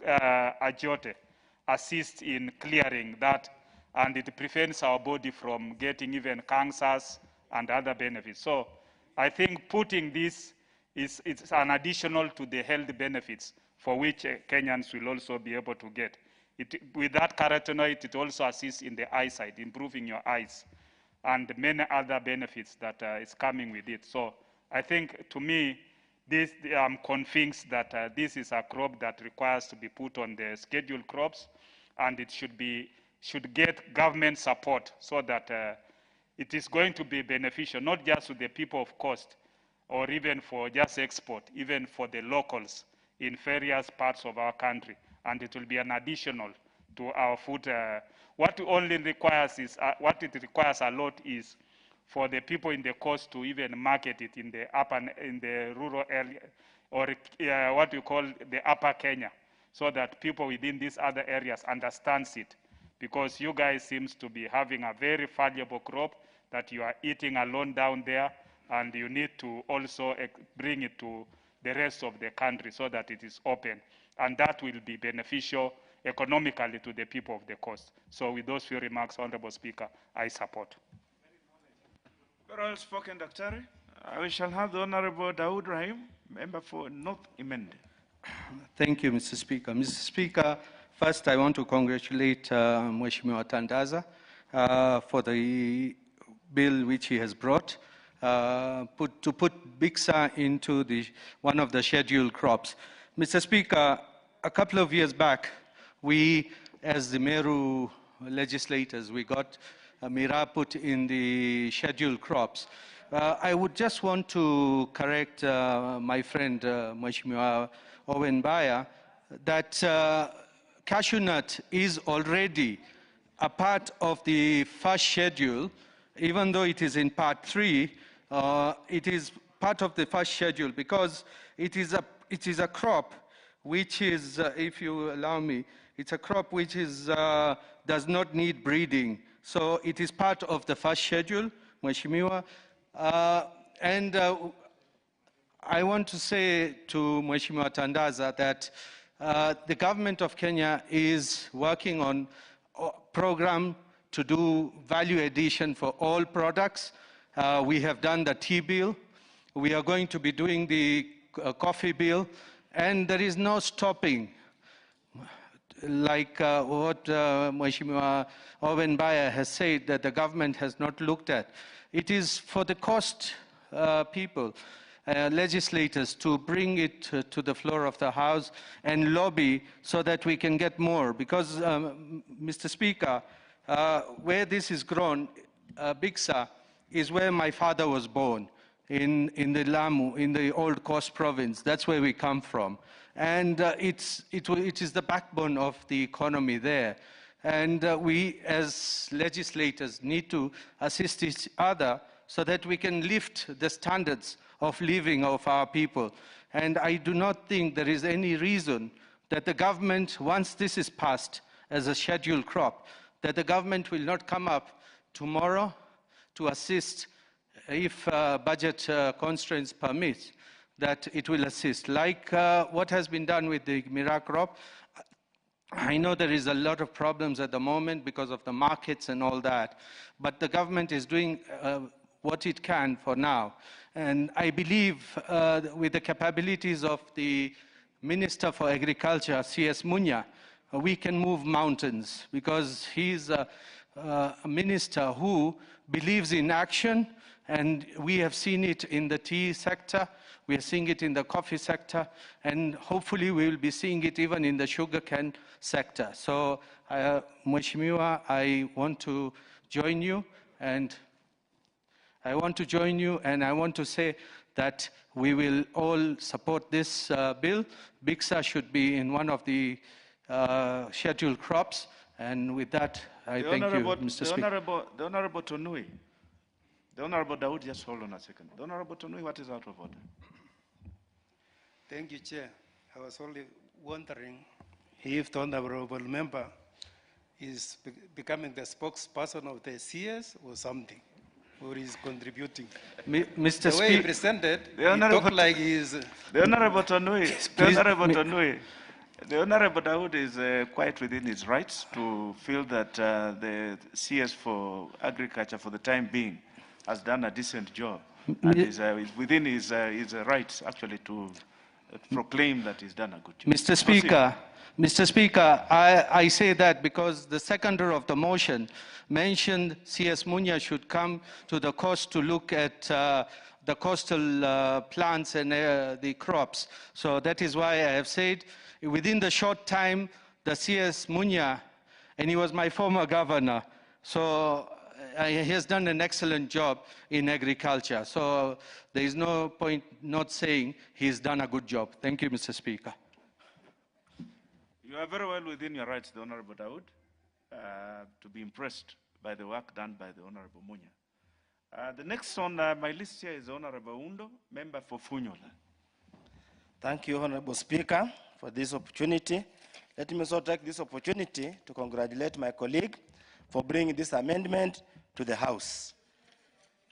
Ajote assists in clearing that, and it prevents our body from getting even cancers and other benefits. So I think putting this it's an additional to the health benefits for which Kenyans will also be able to get. With that carotenoid, it also assists in the eyesight, improving your eyes, and many other benefits that is coming with it. So I think, to me, I'm convinced that this is a crop that requires to be put on the scheduled crops, and it should get government support so that it is going to be beneficial, not just to the people of coast, or even for just export, even for the locals in various parts of our country. And it will be an additional to our food. What only requires is, what it requires a lot is for the people in the coast to even market it in the in the rural area, or what we call the upper Kenya, so that people within these other areas understands it. Because you guys seems to be having a very valuable crop that you are eating alone down there, and you need to also bring it to the rest of the country so that it is open. And that will be beneficial economically to the people of the coast. So with those few remarks, Honorable Speaker, I support. Very well spoken, Dr. We shall have the Honorable Dawood Rahim, member for North Imende. Thank you, Mr. Speaker. Mr. Speaker, first I want to congratulate Mheshimiwa Tandaza for the bill which he has brought to put BIXA into one of the scheduled crops. Mr. Speaker, a couple of years back, we, as the Meru legislators, we got Mira put in the scheduled crops. I would just want to correct my friend, Mheshimiwa Owen Baya, that cashew nut is already a part of the first schedule. Even though it is in part 3, it is part of the first schedule because it is a crop which is, if you allow me, it's a crop which is, does not need breeding. So it is part of the first schedule, Mheshimiwa. I want to say to Mheshimiwa Tandaza that the government of Kenya is working on a program to do value addition for all products. We have done the tea bill. We are going to be doing the coffee bill. And there is no stopping, like what Mheshimiwa Owen Baya has said, that the government has not looked at. It is for the cost people, legislators, to bring it to the floor of the House and lobby so that we can get more. Because, Mr. Speaker, where this is grown, BIXA, is where my father was born, in the Lamu, in the old Coast province. That's where we come from. And it is the backbone of the economy there. And we, as legislators, need to assist each other so that we can lift the standards of living of our people. And I do not think there is any reason that the government, once this is passed as a scheduled crop, that the government will not come up tomorrow to assist if budget constraints permit, that it will assist. Like what has been done with the Mira crop, I know there is a lot of problems at the moment because of the markets and all that, but the government is doing what it can for now. And I believe with the capabilities of the Minister for Agriculture, C.S. Munya, we can move mountains because he's a minister who believes in action, and we have seen it in the tea sector, we are seeing it in the coffee sector, and hopefully we will be seeing it even in the sugarcane sector. So, Mheshimiwa, I want to join you, and I want to say that we will all support this bill. BIXA should be in one of the scheduled crops, and with that, I thank you, Mr. Speaker. The Honorable Tonui. The Honorable Dawood, just hold on a second. The Honorable Tonui, what is out of order? Thank you, Chair. I was only wondering if the Honorable Member is becoming the spokesperson of the CS or something, or is contributing. Mr. The way he presented, he talked like he's... The Honorable Tonui, the Honorable Tonui, the Honorable Dawood is quite within his rights to feel that the CS for Agriculture for the time being has done a decent job, and is within his rights actually to proclaim that he's done a good job. Mr. Speaker, I say that because the seconder of the motion mentioned C.S. Munya should come to the coast to look at the coastal plants and the crops. So that is why I have said within the short time, the C.S. Munya, and he was my former governor, so he has done an excellent job in agriculture. So there is no point not saying he's done a good job. Thank you, Mr. Speaker. You are very well within your rights, the Honorable Dawood, to be impressed by the work done by the Honorable Munya. The next on my list here is Honorable Undo, member for Funyola. Thank you, Honorable Speaker, for this opportunity. Let me also take this opportunity to congratulate my colleague for bringing this amendment to the House.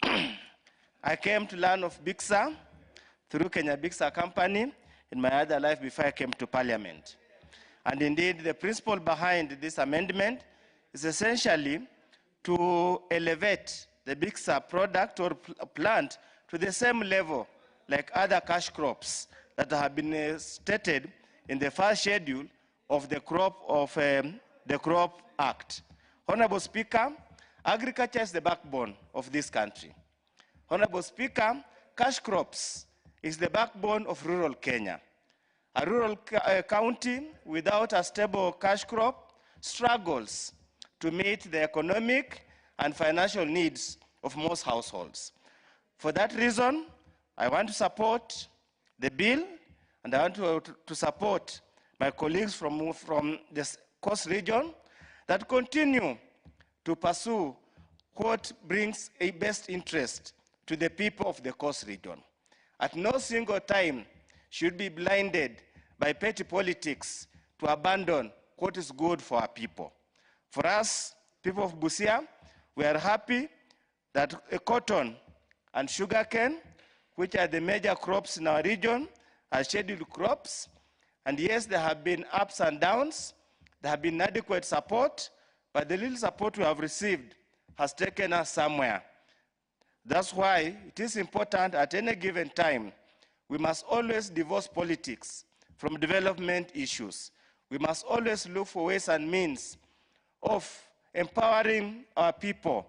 I came to learn of BIXA through Kenya BIXA Company in my other life before I came to Parliament. And indeed, the principle behind this amendment is essentially to elevate the BIXA product or plant to the same level like other cash crops that have been stated in the first schedule of the Crop Act. Honorable Speaker, agriculture is the backbone of this country. Honorable Speaker, cash crops is the backbone of rural Kenya. A rural county without a stable cash crop struggles to meet the economic and financial needs of most households. For that reason, I want to support the bill, and I want to support my colleagues from the Coast region that continue to pursue what brings a best interest to the people of the Coast region. At no single time should be blinded by petty politics to abandon what is good for our people. For us, people of Busia, we are happy that cotton and sugarcane, which are the major crops in our region, are scheduled crops. And yes, there have been ups and downs. There have been adequate support, but the little support we have received has taken us somewhere. That's why it is important at any given time, we must always divorce politics from development issues. We must always look for ways and means of empowering our people,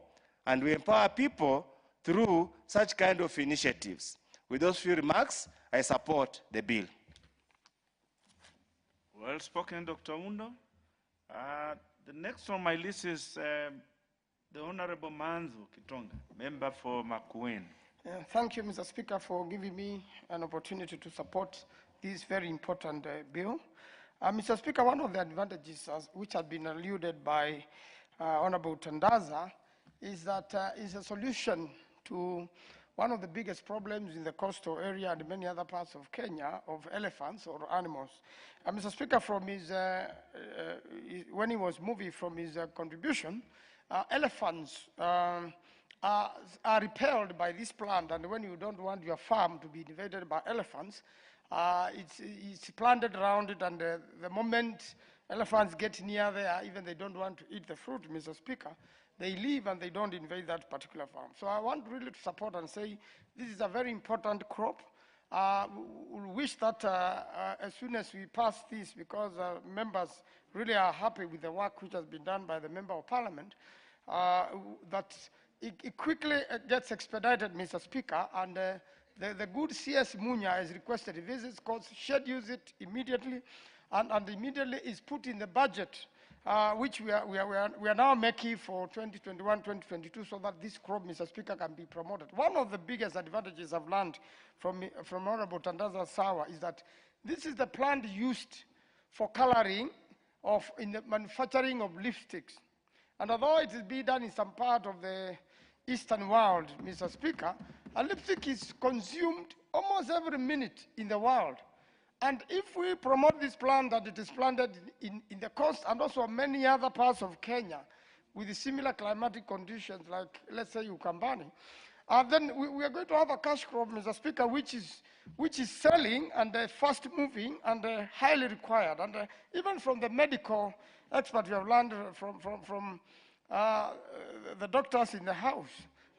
and we empower people through such kind of initiatives. With those few remarks, I support the bill. Well spoken, Dr. Undo. The next on my list is the Honorable Manzu Kitonga, member for Makueni. Thank you, Mr. Speaker, for giving me an opportunity to support this very important bill. Mr. Speaker, one of the advantages which has been alluded by Honorable Tandaza is that is a solution to one of the biggest problems in the coastal area and many other parts of Kenya of elephants or animals. Mr. Speaker, from his, when he was moving from his contribution, elephants are repelled by this plant, and when you don't want your farm to be invaded by elephants, it's planted around it, and the moment elephants get near there, even they don't want to eat the fruit, Mr. Speaker, they leave and they don't invade that particular farm. So I want really to support and say this is a very important crop. We wish that as soon as we pass this, because members really are happy with the work which has been done by the Member of Parliament, that it quickly gets expedited, Mr. Speaker, and the good CS Munya has requested visits, schedules it immediately, and immediately is put in the budget, which we are now making for 2021-2022, so that this crop, Mr. Speaker, can be promoted. One of the biggest advantages I've learned from Honorable Tandaza Sawa is that this is the plant used for coloring in the manufacturing of lipsticks. And although it is being done in some part of the Eastern world, Mr. Speaker, a lipstick is consumed almost every minute in the world. And if we promote this plant that it is planted in the coast and also many other parts of Kenya with similar climatic conditions like, let's say, Ukambani, then we are going to have a cash crop, Mr. Speaker, which is selling and fast moving and highly required. And even from the medical expert we have learned from the doctors in the house,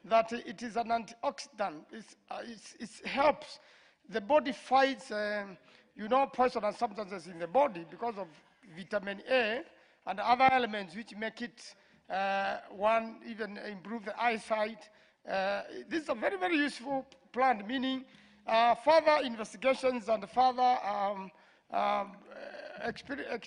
that it is an antioxidant. It helps the body fights, poisonous substances in the body because of vitamin A and other elements which make it, even improve the eyesight. This is a very, very useful plant, meaning further investigations and further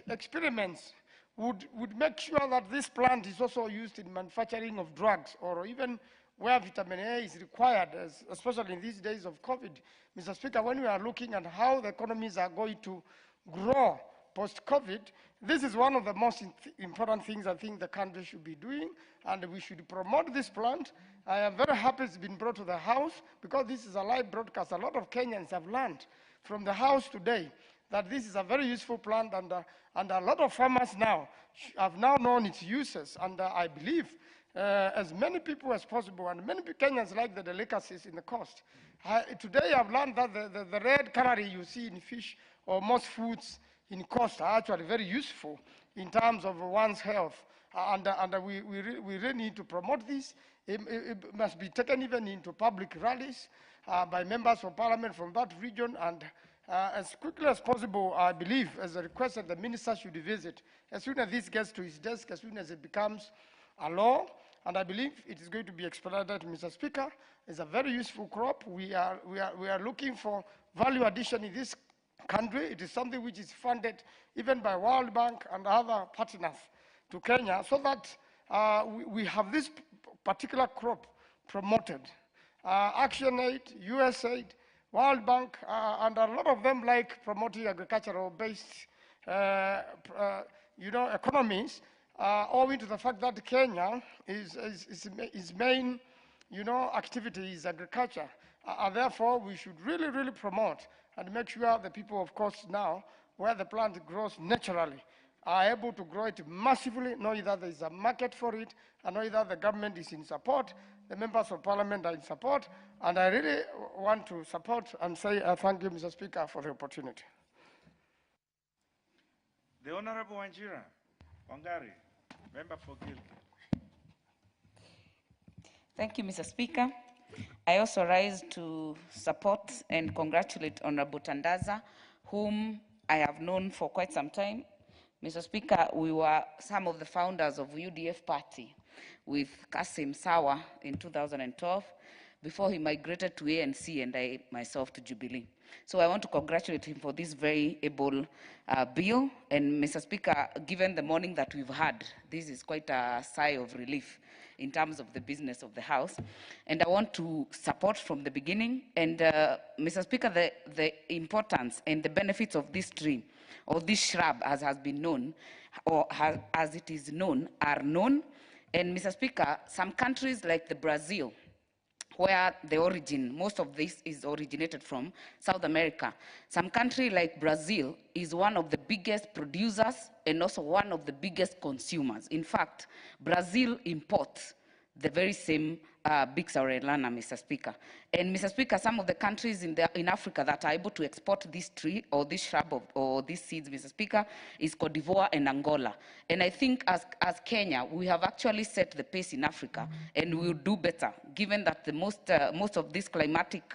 experiments would make sure that this plant is also used in manufacturing of drugs, or even where vitamin A is required, especially in these days of COVID. Mr. Speaker, when we are looking at how the economies are going to grow post-COVID, this is one of the most important things I think the country should be doing, and we should promote this plant. I am very happy it's been brought to the House, because this is a live broadcast. A lot of Kenyans have learned from the House today that this is a very useful plant, and a lot of farmers now have now known its uses, and I believe as many people as possible, and many Kenyans like the delicacies in the coast. Today I've learned that the red coloring you see in fish or most foods in coast are actually very useful in terms of one's health, and we really need to promote this. It must be taken even into public rallies by members of parliament from that region, and as quickly as possible, I believe, as a request that the minister should visit, as soon as this gets to his desk, as soon as it becomes a law, and I believe it is going to be expedited, Mr. Speaker. It's a very useful crop. We are looking for value addition in this country. It is something which is funded even by World Bank and other partners to Kenya, so that we have this particular crop promoted. ActionAid, USAID, World Bank, and a lot of them like promoting agricultural-based, economies, owing to the fact that Kenya is main, activity is agriculture. And therefore, we should really, really promote and make sure the people, of course, now, where the plant grows naturally, are able to grow it massively, knowing that there is a market for it, and knowing that the government is in support, the members of parliament are in support, and I really want to support and say thank you, Mr. Speaker, for the opportunity. The Honorable Wanjira Wangari, member for Gilgil. Thank you, Mr. Speaker. I also rise to support and congratulate Honorable Tandaza, whom I have known for quite some time. Mr. Speaker, we were some of the founders of UDF party with Kasim Sawa in 2012, before he migrated to ANC and I myself to Jubilee. So I want to congratulate him for this very able bill. And Mr. Speaker, given the morning that we've had, this is quite a sigh of relief in terms of the business of the House. And I want to support from the beginning. And Mr. Speaker, the importance and the benefits of this tree, or this shrub as has been known, or as it is known, are known. And Mr. Speaker, some countries like the Brazil, where the origin, most of this is originated from South America. Some country like Brazil is one of the biggest producers and also one of the biggest consumers. In fact, Brazil imports the very same Bix aureliana, Mr. Speaker. And Mr. Speaker, some of the countries in Africa that are able to export this tree or this shrub or these seeds, Mr. Speaker, is Cote d'Ivoire and Angola. And I think as Kenya, we have actually set the pace in Africa, and we will do better, given that the most of these climatic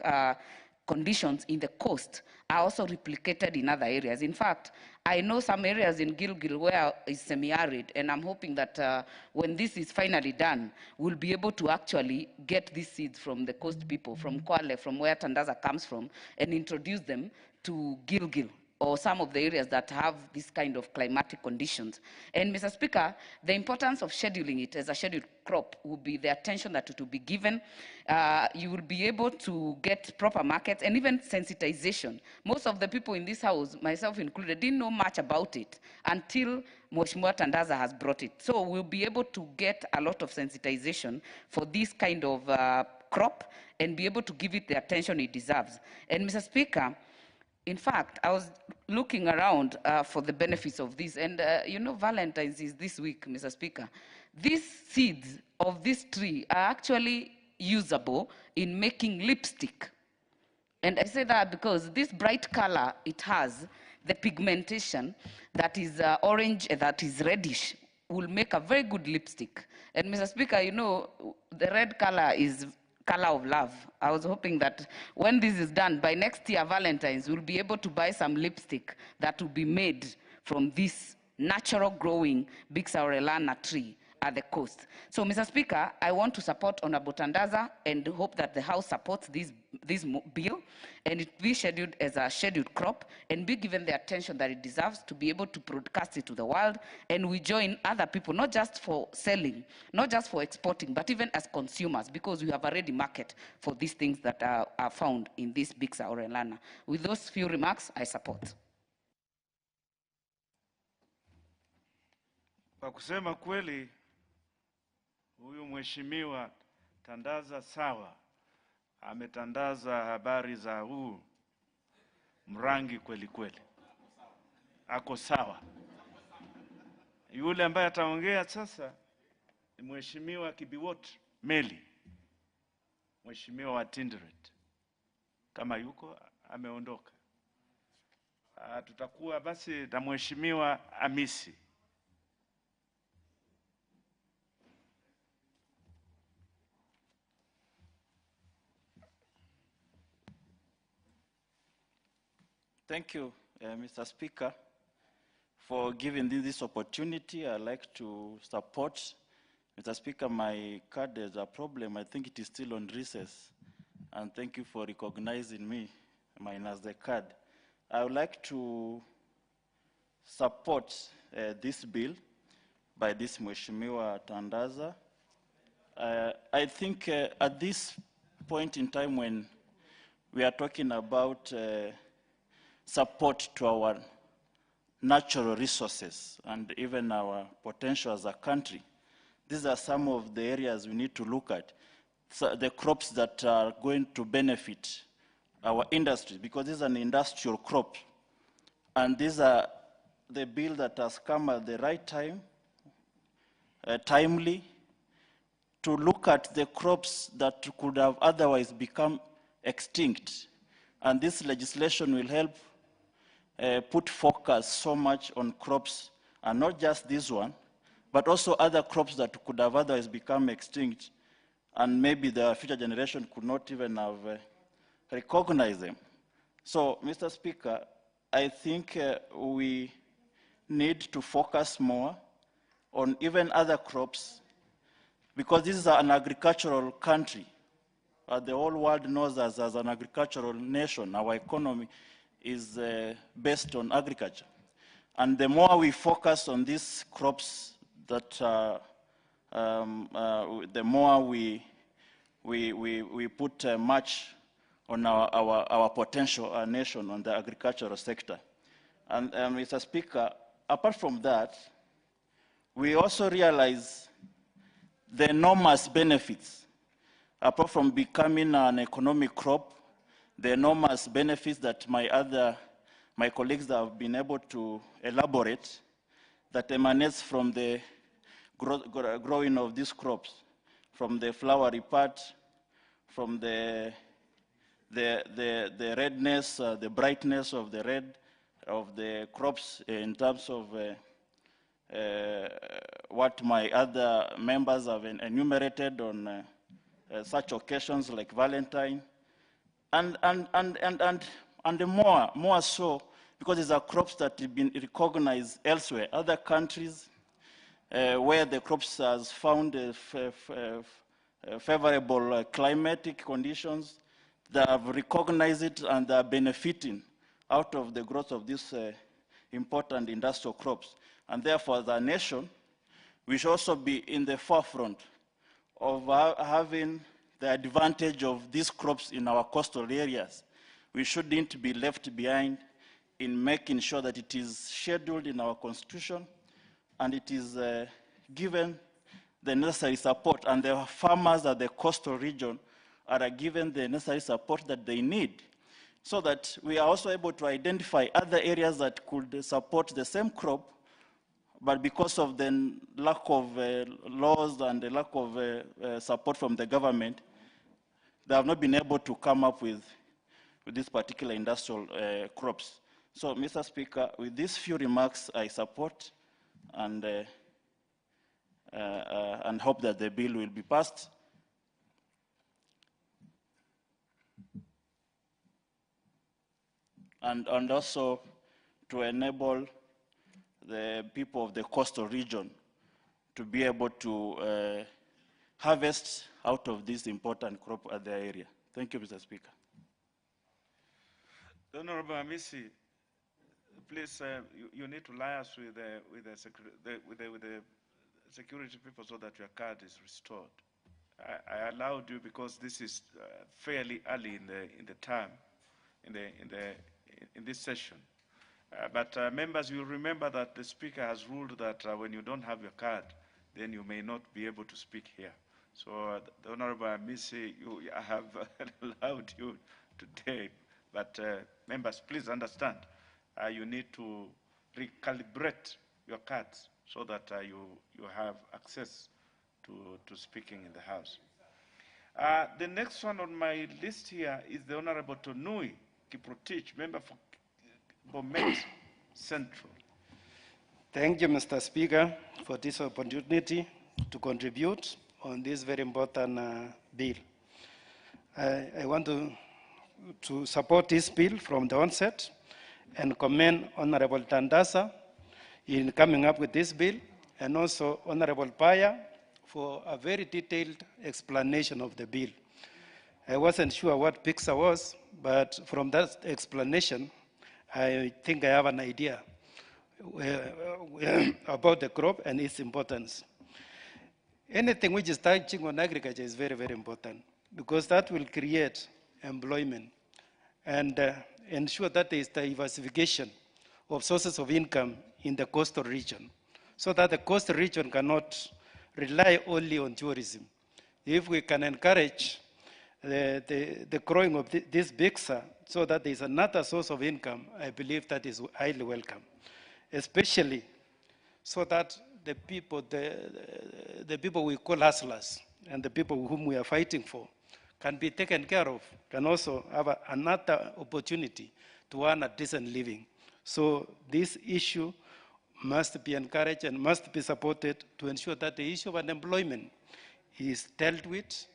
conditions in the coast are also replicated in other areas. In fact, I know some areas in Gilgil where it's semi-arid, and I'm hoping that when this is finally done, we'll be able to actually get these seeds from the coast people, from Kwale, from where Tandaza comes from, and introduce them to Gilgil, or some of the areas that have this kind of climatic conditions. And Mr. Speaker, the importance of scheduling it as a scheduled crop will be the attention that it will be given. You will be able to get proper markets and even sensitization. Most of the people in this house, myself included, didn't know much about it until Mheshimiwa Tandaza has brought it. So we'll be able to get a lot of sensitization for this kind of crop and be able to give it the attention it deserves. And Mr. Speaker, in fact, I was looking around for the benefits of this, and Valentine's is this week, Mr. Speaker. These seeds of this tree are actually usable in making lipstick. And I say that because this bright color it has, the pigmentation that is orange, that is reddish, will make a very good lipstick. And Mr. Speaker, the red color is color of love. I was hoping that when this is done, by next year, Valentine's, we'll be able to buy some lipstick that will be made from this natural growing Bix aureliana tree at the coast. So, Mr. Speaker, I want to support Honorable Tandaza and hope that the House supports bill, and it be scheduled as a scheduled crop and be given the attention that it deserves to be able to broadcast it to the world. And we join other people, not just for selling, not just for exporting, but even as consumers, because we have a ready market for these things that are found in this Bixa or Elana. With those few remarks, I support. Kwa kusema kweli, huyu mheshimiwa Tandaza sawa, ametandaza habari za huu mrangi kweli kweli, ako sawa. Yule ambaye ataongea sasa ni mheshimiwa Kibiwot Meli, mheshimiwa wa Tinderet. Kama yuko ameondoka. Tutakuwa basi na mheshimiwa Amisi. Thank you, Mr. Speaker, for giving this opportunity. I'd like to support. Mr. Speaker, my card is a problem. I think it is still on recess. And thank you for recognizing me, minus the card. I would like to support this bill by this Mheshimiwa Tandaza. I think at this point in time when we are talking about support to our natural resources and even our potential as a country, these are some of the areas we need to look at. So the crops that are going to benefit our industry, because this is an industrial crop. And these are the bill that has come at the right time, timely, to look at the crops that could have otherwise become extinct. And this legislation will help put focus so much on crops, and not just this one, but also other crops that could have otherwise become extinct, and maybe the future generation could not even have recognized them. So, Mr. Speaker, I think we need to focus more on even other crops, because this is an agricultural country. The whole world knows us as an agricultural nation. Our economy is based on agriculture. And the more we focus on these crops, the more we put much on our potential, our nation, on the agricultural sector. And Mr. Speaker, apart from that, we also realize the enormous benefits, apart from becoming an economic crop, the enormous benefits that my colleagues have been able to elaborate, that emanates from the growing of these crops, from the flowery part, from the redness, the brightness of the red of the crops in terms of what my other members have enumerated on such occasions like Valentine, and more so because these are crops that have been recognized elsewhere, other countries where the crops has found favorable climatic conditions, that have recognized it and are benefiting out of the growth of these important industrial crops. And therefore, as a nation, we should also be in the forefront of having the advantage of these crops in our coastal areas. We shouldn't be left behind in making sure that it is scheduled in our constitution and it is given the necessary support, and the farmers at the coastal region are given the necessary support that they need, so that we are also able to identify other areas that could support the same crop, but because of the lack of laws and the lack of support from the government, they have not been able to come up with these particular industrial crops. So, Mr. Speaker, with these few remarks, I support and hope that the bill will be passed. And also to enable the people of the coastal region to be able to harvest out of this important crop at their area. Thank you, Mr. Speaker. Honorable Amisi, please, you need to liaise with the security people so that your card is restored. I allowed you because this is fairly early in the term, in this session. But members, you remember that the speaker has ruled that when you don't have your card, then you may not be able to speak here. So the Honorable Amisi, I have allowed you today, but members, please understand, you need to recalibrate your cards so that you have access to speaking in the House. The next one on my list here is the Honorable Tonui Kiprotich, member for Bomet Central. Thank you, Mr. Speaker, for this opportunity to contribute on this very important bill. I want to support this bill from the onset and commend Honorable Tandasa in coming up with this bill, and also Honorable Paya for a very detailed explanation of the bill. I wasn't sure what PIXA was, but from that explanation, I think I have an idea about the crop and its importance. Anything which is touching on agriculture is very, very important, because that will create employment and ensure that there is diversification of sources of income in the coastal region, so that the coastal region cannot rely only on tourism. If we can encourage the growing of this BIXA so that there is another source of income, I believe that is highly welcome, especially so that the people we call hustlers and the people whom we are fighting for can be taken care of, can also have another opportunity to earn a decent living. So this issue must be encouraged and must be supported to ensure that the issue of unemployment is dealt with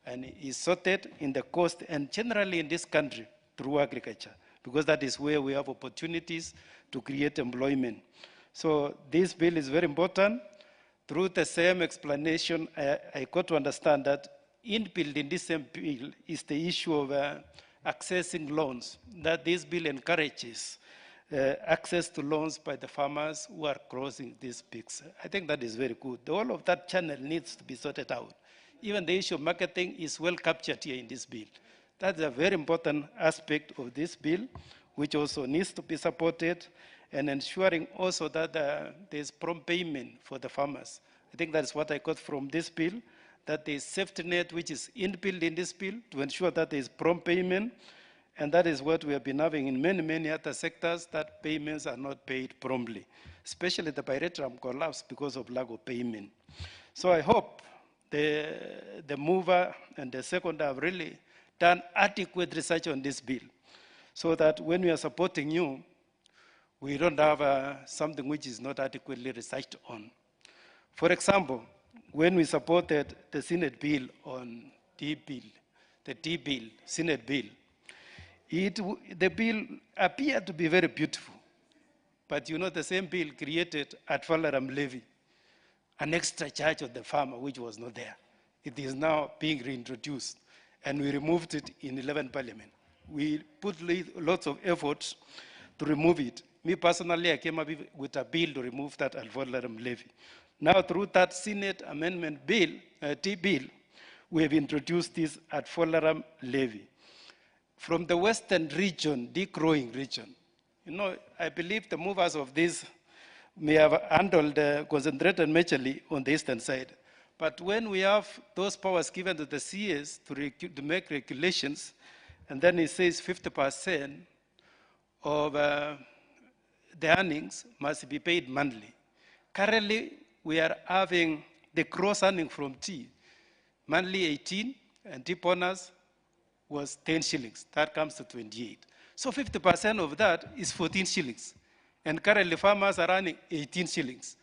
and is sorted in the coast and generally in this country through agriculture, because that is where we have opportunities to create employment. So this bill is very important. Through the same explanation, I got to understand that inbuilt in this same bill is the issue of accessing loans, that this bill encourages access to loans by the farmers who are crossing these peaks. I think that is very good. All of that channel needs to be sorted out. Even the issue of marketing is well captured here in this bill. That's a very important aspect of this bill, which also needs to be supported, and ensuring also that there's prompt payment for the farmers. I think that's what I got from this bill, that there's safety net which is inbuilt in this bill to ensure that there's prompt payment. And that is what we have been having in many, many other sectors, that payments are not paid promptly, especially the pyrethrum collapse because of lack of payment. So I hope the mover and the seconder have really done adequate research on this bill, so that when we are supporting you, we don't have something which is not adequately researched on. For example, when we supported the Senate bill on the T-bill, Senate bill, the bill appeared to be very beautiful, but you know the same bill created ad valorem levy, an extra charge of the farmer which was not there. It is now being reintroduced, and we removed it in 11 Parliament. We put lots of efforts to remove it. Me personally, I came up with a bill to remove that ad valorem levy. Now through that Senate amendment bill, T-bill, we have introduced this ad valorem levy. From the western region, degrowing region, you know, I believe the movers of this may have handled concentrated majorly on the eastern side. But when we have those powers given to the CS to make regulations, and then it says 50% of the earnings must be paid monthly. Currently, we are having the gross earning from tea, monthly 18, and tea bonus was 10 shillings. That comes to 28. So 50% of that is 14 shillings. And currently farmers are earning 18 shillings.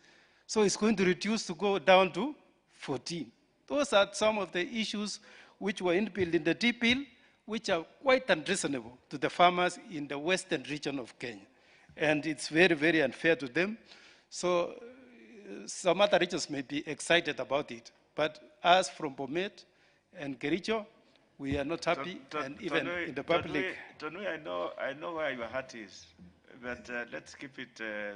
So it's going to reduce to go down to 14. Those are some of the issues which were inbuilt in the T-bill, which are quite unreasonable to the farmers in the western region of Kenya. And it's very, very unfair to them. So some other regions may be excited about it. But us from Bomet and Kericho, we are not happy, and even in the public. Tonui, I know where your heart is, but let's keep it to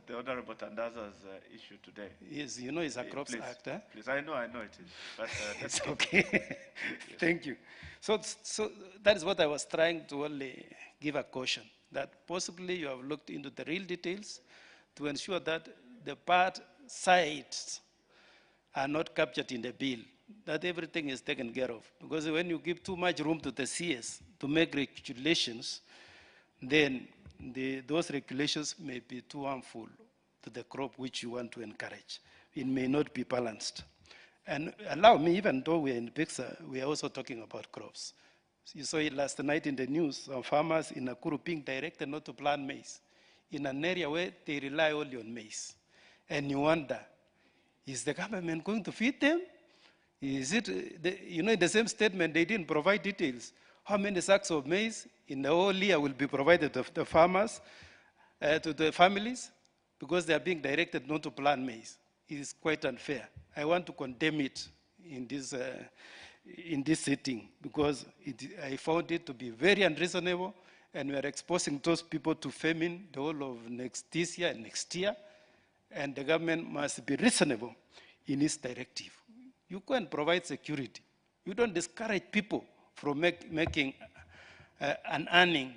the Honorable Tandaza's issue today. Yes, you know it's a Crops Please, Act. Eh? Please, I know it is, but let's It's keep okay. it. Thank you. So that is what I was trying to only give a caution, that possibly you have looked into the real details to ensure that the bad sides are not captured in the bill, that everything is taken care of. Because when you give too much room to the CS to make regulations, then those regulations may be too harmful to the crop which you want to encourage. It may not be balanced. And allow me, even though we're in PIXA, we are also talking about crops. You saw it last night in the news, some farmers in Nakuru being directed not to plant maize in an area where they rely only on maize. And you wonder, is the government going to feed them? Is it, in the same statement, they didn't provide details. How many sacks of maize in the whole year will be provided to the farmers, to the families, because they are being directed not to plant maize. It is quite unfair. I want to condemn it in this sitting, because I found it to be very unreasonable, and we are exposing those people to famine the whole of this year and next year, and the government must be reasonable in its directive. You can provide security. You don't discourage people from making an earning.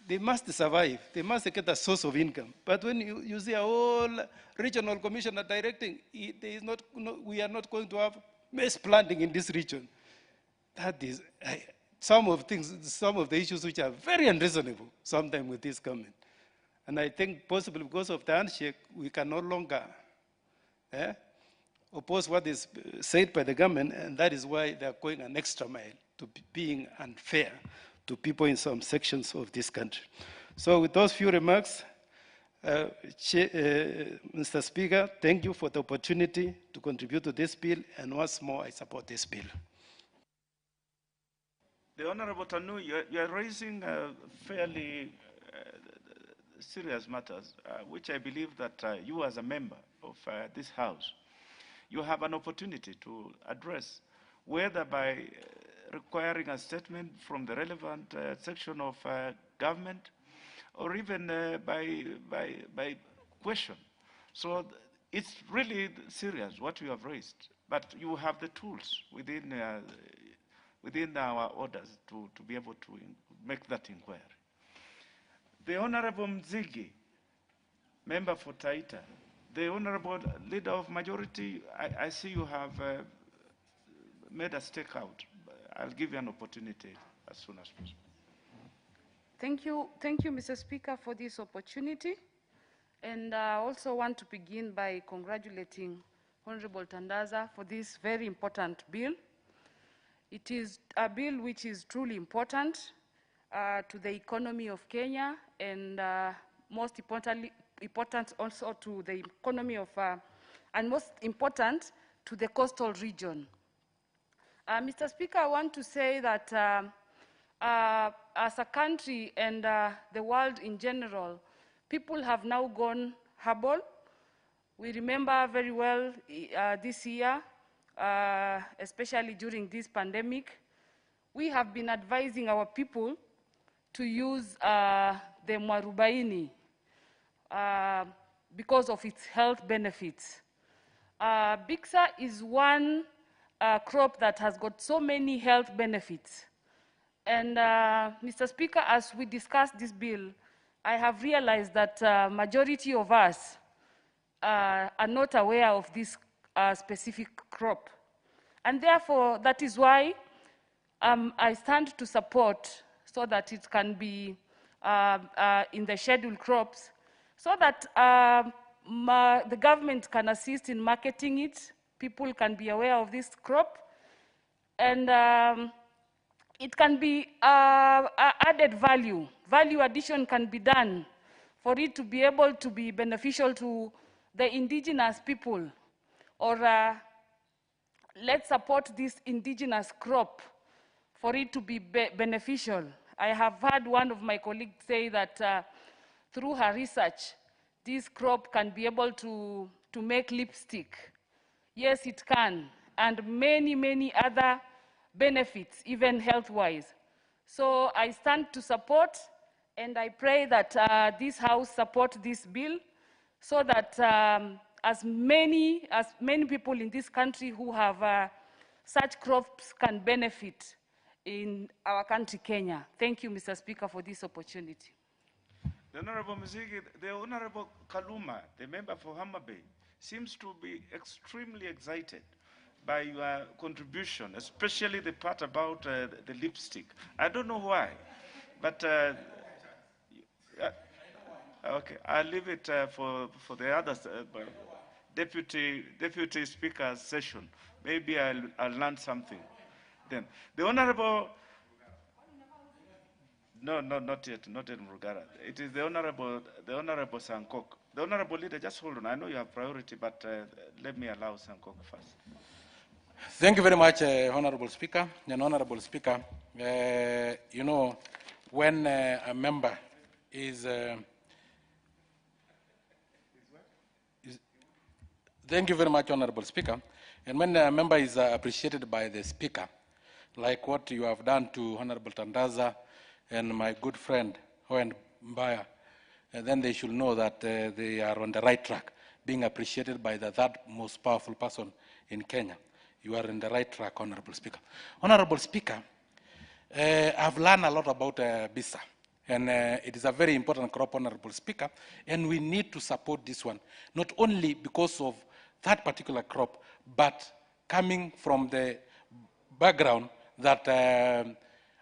They must survive. They must get a source of income. But when you see a whole regional commissioner directing, we are not going to have maize planting in this region. That is some of the issues which are very unreasonable sometimes with this government. And I think possibly because of the handshake, we can no longer oppose what is said by the government, and that is why they are going an extra mile to being unfair to people in some sections of this country. So with those few remarks, Mr. Speaker, thank you for the opportunity to contribute to this bill, and once more, I support this bill. The Honorable Tanu, you are raising fairly serious matters, which I believe that you as a member of this House, you have an opportunity to address, whether by requiring a statement from the relevant section of government, or even by question. So it's really serious what you have raised, but you have the tools within our orders to be able to make that inquiry. The Honorable Mzigi, member for Taita, the Honorable Leader of Majority, I see you have made a stakeout. I'll give you an opportunity as soon as possible. Thank you, Mr. Speaker, for this opportunity. And I also want to begin by congratulating Honorable Tandaza for this very important bill. It is a bill which is truly important to the economy of Kenya, and most importantly, important also to the economy of, and most important to the coastal region. Mr. Speaker, I want to say that as a country and the world in general, people have now gone herbal. We remember very well this year, especially during this pandemic, we have been advising our people to use the mwarubaini because of its health benefits. Bixa is one crop that has got so many health benefits. And Mr. Speaker, as we discuss this bill, I have realized that majority of us are not aware of this specific crop. And therefore, that is why I stand to support so that it can be in the scheduled crops, so that the government can assist in marketing it, people can be aware of this crop, and it can be added value. Value addition can be done for it to be able to be beneficial to the indigenous people, or let's support this indigenous crop for it to be beneficial. I have heard one of my colleagues say that through her research, this crop can be able to make lipstick. Yes, it can. And many, many other benefits, even health-wise. So I stand to support, and I pray that this House support this bill so that as many people in this country who have such crops can benefit in our country, Kenya. Thank you, Mr. Speaker, for this opportunity. The Honorable Muzigi, the Honorable Kaluma, the member for Hammer Bay, seems to be extremely excited by your contribution, especially the part about the lipstick. I don't know why, but okay, I'll leave it for the others, Deputy Speaker's session. Maybe I'll learn something. Then the Honorable. No, not yet Murugara. It is the Honorable Sankok. The Honorable Leader, just hold on. I know you have priority, but let me allow Sankok first. Thank you very much, Honorable Speaker. And Honorable Speaker, you know, when a member is thank you very much, Honorable Speaker. And when a member is appreciated by the Speaker, like what you have done to Honorable Tandaza and my good friend, Owen Mbaya, and then they should know that they are on the right track, being appreciated by the third most powerful person in Kenya. You are in the right track, Honorable Speaker. Honorable Speaker, I've learned a lot about Bisa, and it is a very important crop, Honorable Speaker, and we need to support this one, not only because of that particular crop, but coming from the background that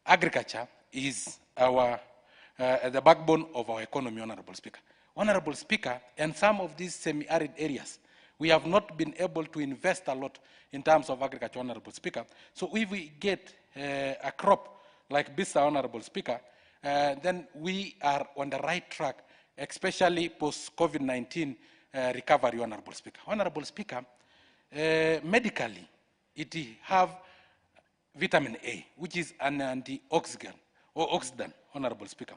agriculture is the backbone of our economy, Honorable Speaker. Honorable Speaker, in some of these semi-arid areas, we have not been able to invest a lot in terms of agriculture, Honorable Speaker. So if we get a crop like Bisa, Honorable Speaker, then we are on the right track, especially post-COVID-19 recovery, Honorable Speaker. Honorable Speaker, medically, it have vitamin A, which is an antioxidant, Honorable Speaker.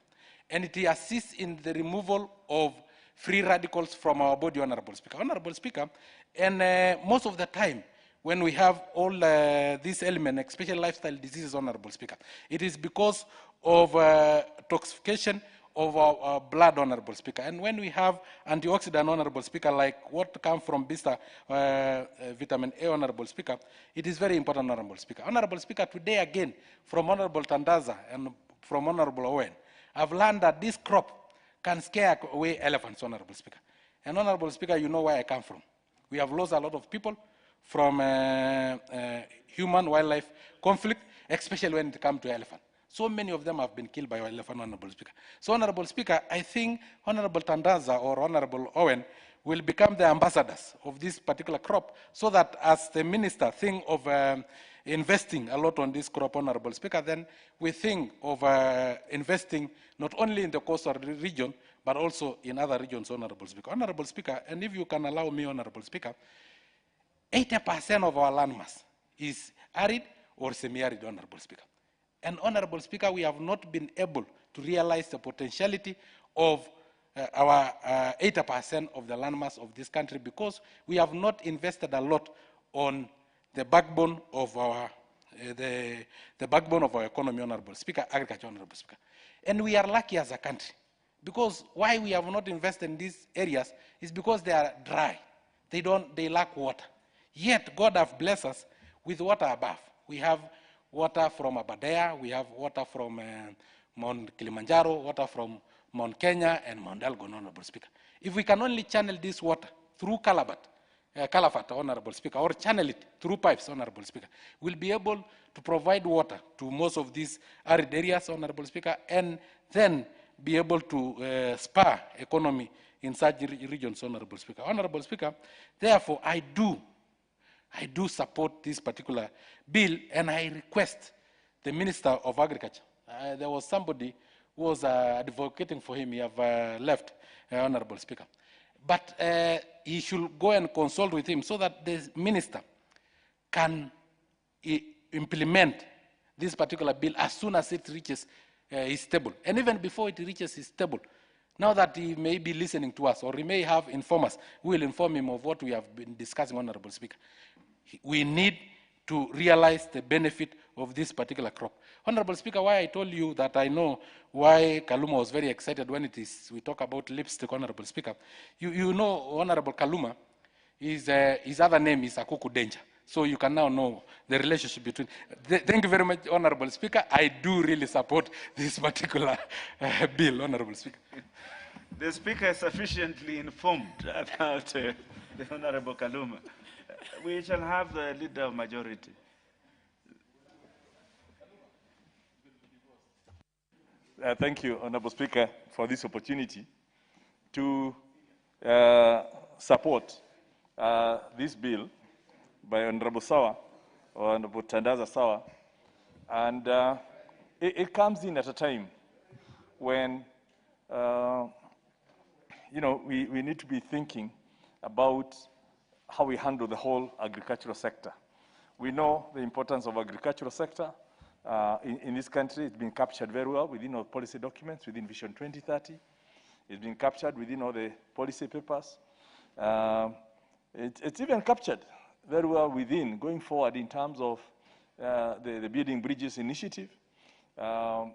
And it assists in the removal of free radicals from our body, Honorable Speaker. Honorable Speaker, and most of the time, when we have all these elements, especially lifestyle diseases, Honorable Speaker, it is because of toxification of our blood, Honorable Speaker. And when we have antioxidant, Honorable Speaker, like what comes from Bisa, vitamin A, Honorable Speaker, it is very important, Honorable Speaker. Honorable Speaker, today again, from Honorable Tandaza and from Honorable Owen, I've learned that this crop can scare away elephants, Honorable Speaker. And Honorable Speaker, you know where I come from. We have lost a lot of people from human-wildlife conflict, especially when it comes to elephant. So many of them have been killed by elephant, Honorable Speaker. So, Honorable Speaker, I think Honorable Tandaza or Honorable Owen will become the ambassadors of this particular crop, so that as the minister think of investing a lot on this crop, Honorable Speaker, then we think of investing not only in the coastal region, but also in other regions, Honorable Speaker. Honorable Speaker, and if you can allow me, Honorable Speaker, 80% of our landmass is arid or semi-arid, Honorable Speaker. And Honorable Speaker, we have not been able to realize the potentiality of our 80% of the landmass of this country, because we have not invested a lot on the backbone of our the backbone of our economy, Honorable Speaker, agriculture, Honorable Speaker. And we are lucky as a country, because why we have not invested in these areas is because they are dry. They lack water. Yet God has blessed us with water above. We have water from Aberdare, we have water from Mount Kilimanjaro, water from Mount Kenya and Mount Elgon, Honorable Speaker. If we can only channel this water through Calafat, Honorable Speaker, or channel it through pipes, Honorable Speaker, we'll be able to provide water to most of these arid areas, Honorable Speaker, and then be able to spur economy in such regions, Honorable Speaker. Honorable Speaker, therefore, I do support this particular bill, and I request the Minister of Agriculture. There was somebody who was advocating for him. He have left, Honorable Speaker. But he should go and consult with him so that the Minister can implement this particular bill as soon as it reaches his table. And even before it reaches his table, now that he may be listening to us, or he may have informers, we will inform him of what we have been discussing, Honorable Speaker. We need to realize the benefit of this particular crop. Honorable Speaker, why I told you that I know why Kaluma was very excited when we talk about lipstick, Honorable Speaker. You know, Honorable Kaluma, his other name is Akuku Danger. So you can now know the relationship between. Thank you very much, Honorable Speaker. I do really support this particular bill, Honorable Speaker. The Speaker is sufficiently informed about the Honorable Kaluma. We shall have the leader of majority. Thank you, Honorable Speaker, for this opportunity to support this bill by Honorable Sawa, or Honorable Tandaza Sawa. And it comes in at a time when, we need to be thinking about how we handle the whole agricultural sector. We know the importance of agricultural sector in this country. It's been captured very well within our policy documents, within Vision 2030. It's been captured within all the policy papers. It's even captured very well within, going forward in terms of the Building Bridges initiative,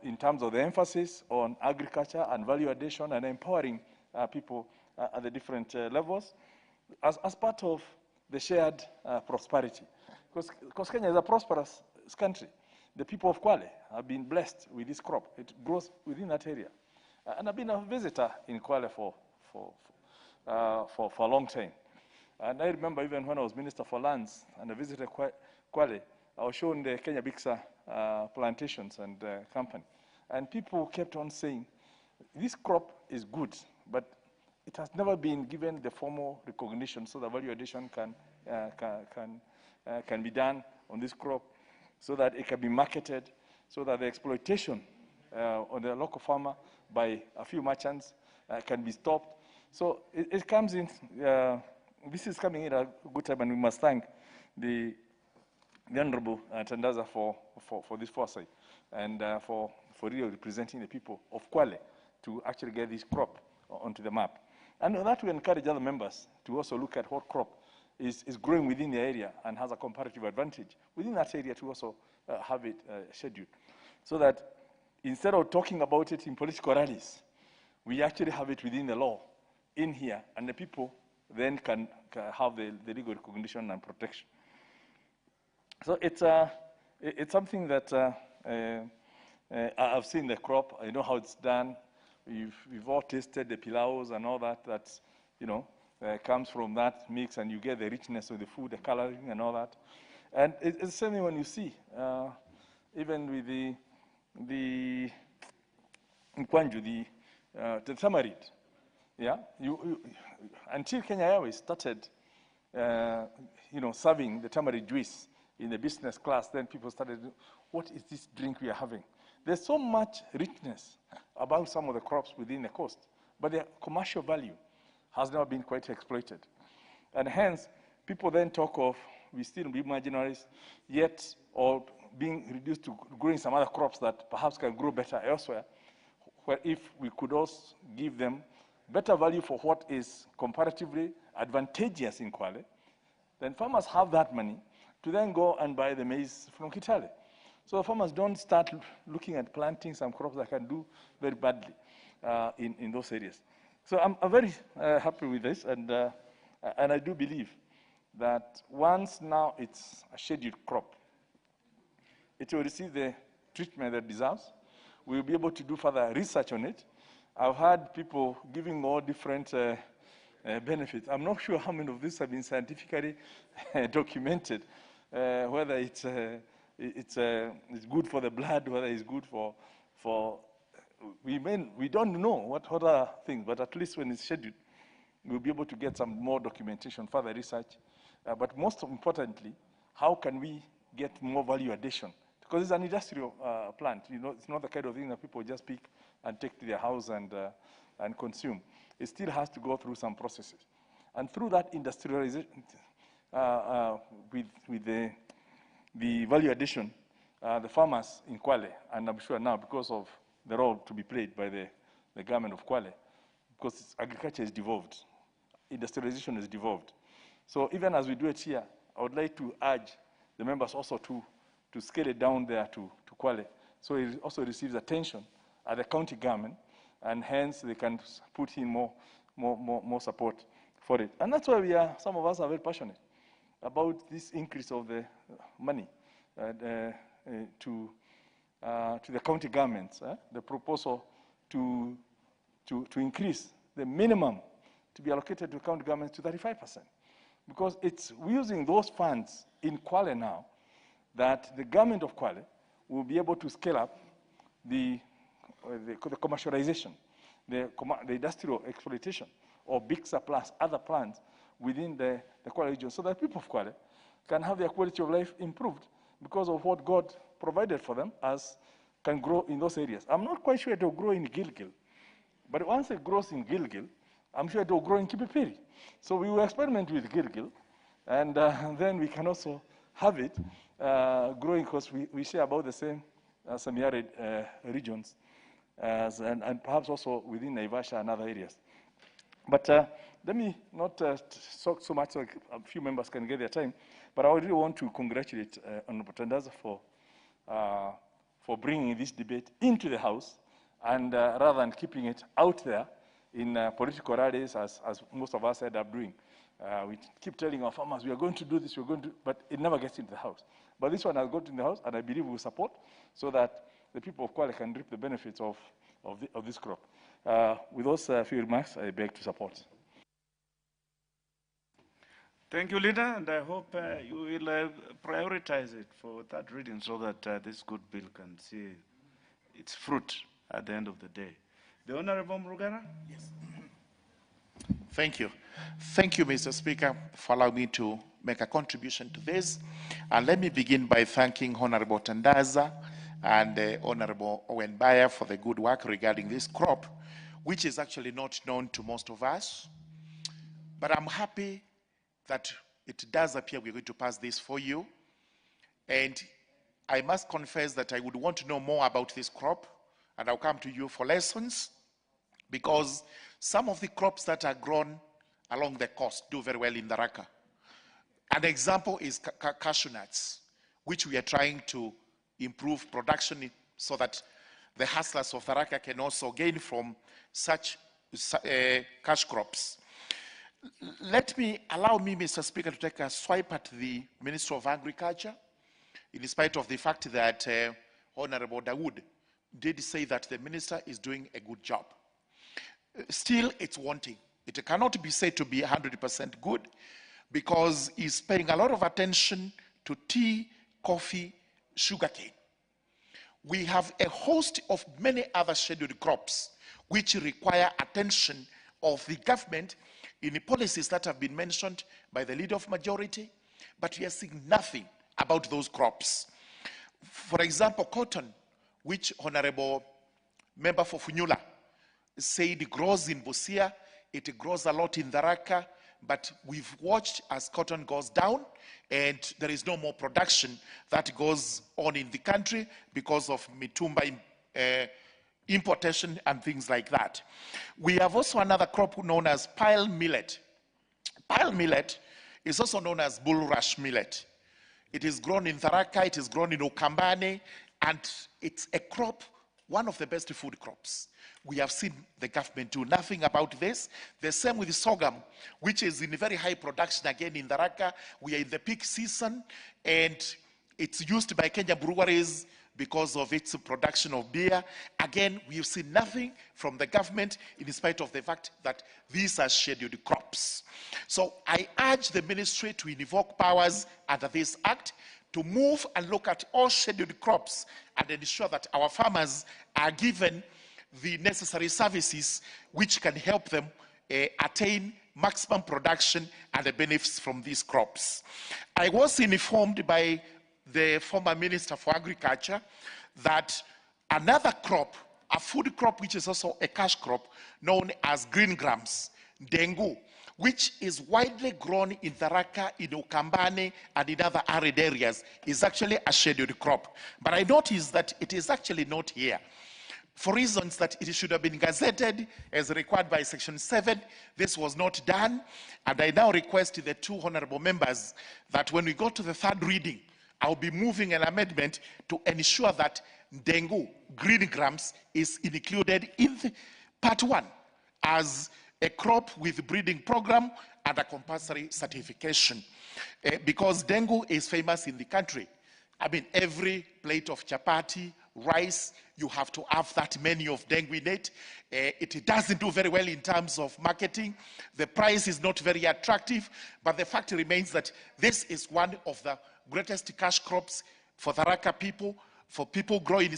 in terms of the emphasis on agriculture and value addition and empowering people at the different levels as part of the shared prosperity. Because Kenya is a prosperous country. The people of Kwale have been blessed with this crop. It grows within that area. And I've been a visitor in Kwale for a long time. And I remember even when I was Minister for Lands and I visited Kwale, I was shown the Kenya Bixa plantations and company. And people kept on saying, this crop is good, but it has never been given the formal recognition so the value addition can be done on this crop, so that it can be marketed, so that the exploitation on the local farmer by a few merchants can be stopped. So it comes in, this is coming in at a good time, and we must thank the Honorable Tandaza for this foresight and for really representing the people of Kwale to actually get this crop onto the map. And that will encourage other members to also look at what crop is growing within the area and has a comparative advantage within that area to also have it scheduled. So that instead of talking about it in political rallies, we actually have it within the law in here, and the people then can have the legal recognition and protection. So it's something that I've seen the crop. I know how it's done. We've all tasted the pilaus and all that. That's, comes from that mix, and you get the richness of the food, the coloring, and all that. And it's the same thing when you see, even with the Nkwanju, the tamarind. Yeah, until Kenya Airways started, serving the tamarind juice in the business class, then people started, what is this drink we are having? There's so much richness about some of the crops within the coast, but their commercial value has never been quite exploited. And hence, people then talk of, we still be marginalized, yet, or being reduced to growing some other crops that perhaps can grow better elsewhere, where if we could also give them better value for what is comparatively advantageous in Kwale, then farmers have that money to then go and buy the maize from Kitale. So farmers don't start looking at planting some crops that can do very badly in those areas. So I'm very happy with this, and I do believe that once now it's a scheduled crop, it will receive the treatment that it deserves. We'll be able to do further research on it. I've had people giving all different benefits. I'm not sure how many of these have been scientifically documented, whether it's good for the blood, whether it's good for we don't know what other things, but at least when it's scheduled, we'll be able to get some more documentation, further research. But most importantly, how can we get more value addition? Because it's an industrial plant. It's not the kind of thing that people just pick and take to their house and consume. It still has to go through some processes. And through that industrialization, with the value addition, the farmers in Kwale, and I'm sure now because of the role to be played by the government of Kwale, because agriculture is devolved, industrialization is devolved. So even as we do it here, I would like to urge the members also to scale it down there to Kwale. So it also receives attention at the county government, and hence they can put in more support for it. And that's why some of us are very passionate about this increase of the money to the county governments. The proposal to increase the minimum to be allocated to county governments to 35%. Because it's using those funds in Kwale now that the government of Kwale will be able to scale up the commercialization, the industrial exploitation of BICSA plus other plants within the Kwale region, so that people of Kwale can have their quality of life improved because of what God provided for them as can grow in those areas. I'm not quite sure it will grow in Gilgil, but once it grows in Gilgil, I'm sure it will grow in Kipipiri. So we will experiment with Gilgil, and then we can also have it growing, because we share about the same semi-arid regions, and perhaps also within Naivasha and other areas. But let me not talk so much so a few members can get their time, but I really want to congratulate Honorable Tandaza for bringing this debate into the House, and rather than keeping it out there in political rallies, as most of us end up doing. We keep telling our farmers, we are going to do this, we're going to, but it never gets into the House. But this one has got in the House, and I believe we will support, so that the people of Kwale can reap the benefits of this crop. With those few remarks, I beg to support. Thank you, Leader, and I hope you will prioritize it for third reading so that this good bill can see its fruit at the end of the day. The Honorable Mrugana? Yes. Thank you. Thank you, Mr. Speaker, for allowing me to make a contribution to this. And let me begin by thanking Honorable Tandaza and Honorable Owen Bayer for the good work regarding this crop, which is actually not known to most of us. But I'm happy that it does appear we're going to pass this for you. And I must confess that I would want to know more about this crop, and I'll come to you for lessons, because some of the crops that are grown along the coast do very well in the Raka. An example is cashew nuts, which we are trying to improve production so that the hustlers of the Raka can also gain from such cash crops. Allow me, Mr. Speaker, to take a swipe at the Minister of Agriculture, in spite of the fact that Honorable Dawood did say that the minister is doing a good job. Still, it's wanting. It cannot be said to be 100% good, because he's paying a lot of attention to tea, coffee, sugarcane. We have a host of many other scheduled crops which require attention of the government in the policies that have been mentioned by the Leader of Majority, but we are seeing nothing about those crops. For example, cotton, which Honorable Member for Funyula said grows in Busia, it grows a lot in Tharaka, but we've watched as cotton goes down and there is no more production that goes on in the country because of mitumba importation and things like that. We have also another crop known as pile millet. Pile millet is also known as bulrush millet. It is grown in Tharaka, it is grown in Ukambani, and it's a crop, one of the best food crops. We have seen the government do nothing about this. The same with sorghum, which is in very high production again in Tharaka. We are in the peak season, and it's used by Kenya breweries because of its production of beer. Again, we have seen nothing from the government in spite of the fact that these are scheduled crops. So I urge the ministry to invoke powers under this act to move and look at all scheduled crops and ensure that our farmers are given the necessary services which can help them attain maximum production and the benefits from these crops. I was informed by the former Minister for Agriculture that another crop, a food crop which is also a cash crop, known as green grams, dengu, which is widely grown in Tharaka, in Ukambani, and in other arid areas, is actually a scheduled crop. But I noticed that it is actually not here. For reasons that it should have been gazetted as required by Section 7, this was not done, and I now request the two honorable members that when we go to the third reading I'll be moving an amendment to ensure that dengue, green grams, is included in part 1 as a crop with breeding program and a compulsory certification. Because dengue is famous in the country. I mean, every plate of chapati, rice, you have to have that menu of dengue in it. It doesn't do very well in terms of marketing. The price is not very attractive, but the fact remains that this is one of the greatest cash crops for the Raka people, for people growing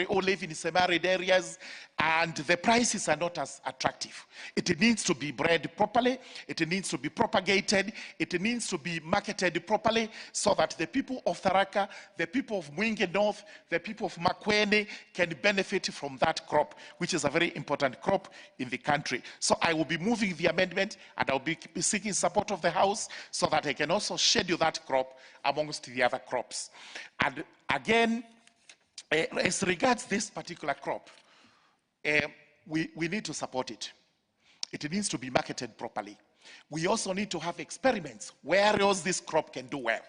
or live in semi-arid areas, and the prices are not as attractive. It needs to be bred properly, it needs to be propagated, it needs to be marketed properly so that the people of Tharaka, the people of Mwingi North, the people of Makwene can benefit from that crop, which is a very important crop in the country. So I will be moving the amendment and I'll be seeking support of the House so that I can also schedule that crop amongst the other crops. And again, as regards this particular crop, we need to support it. It needs to be marketed properly. We also need to have experiments where else this crop can do well.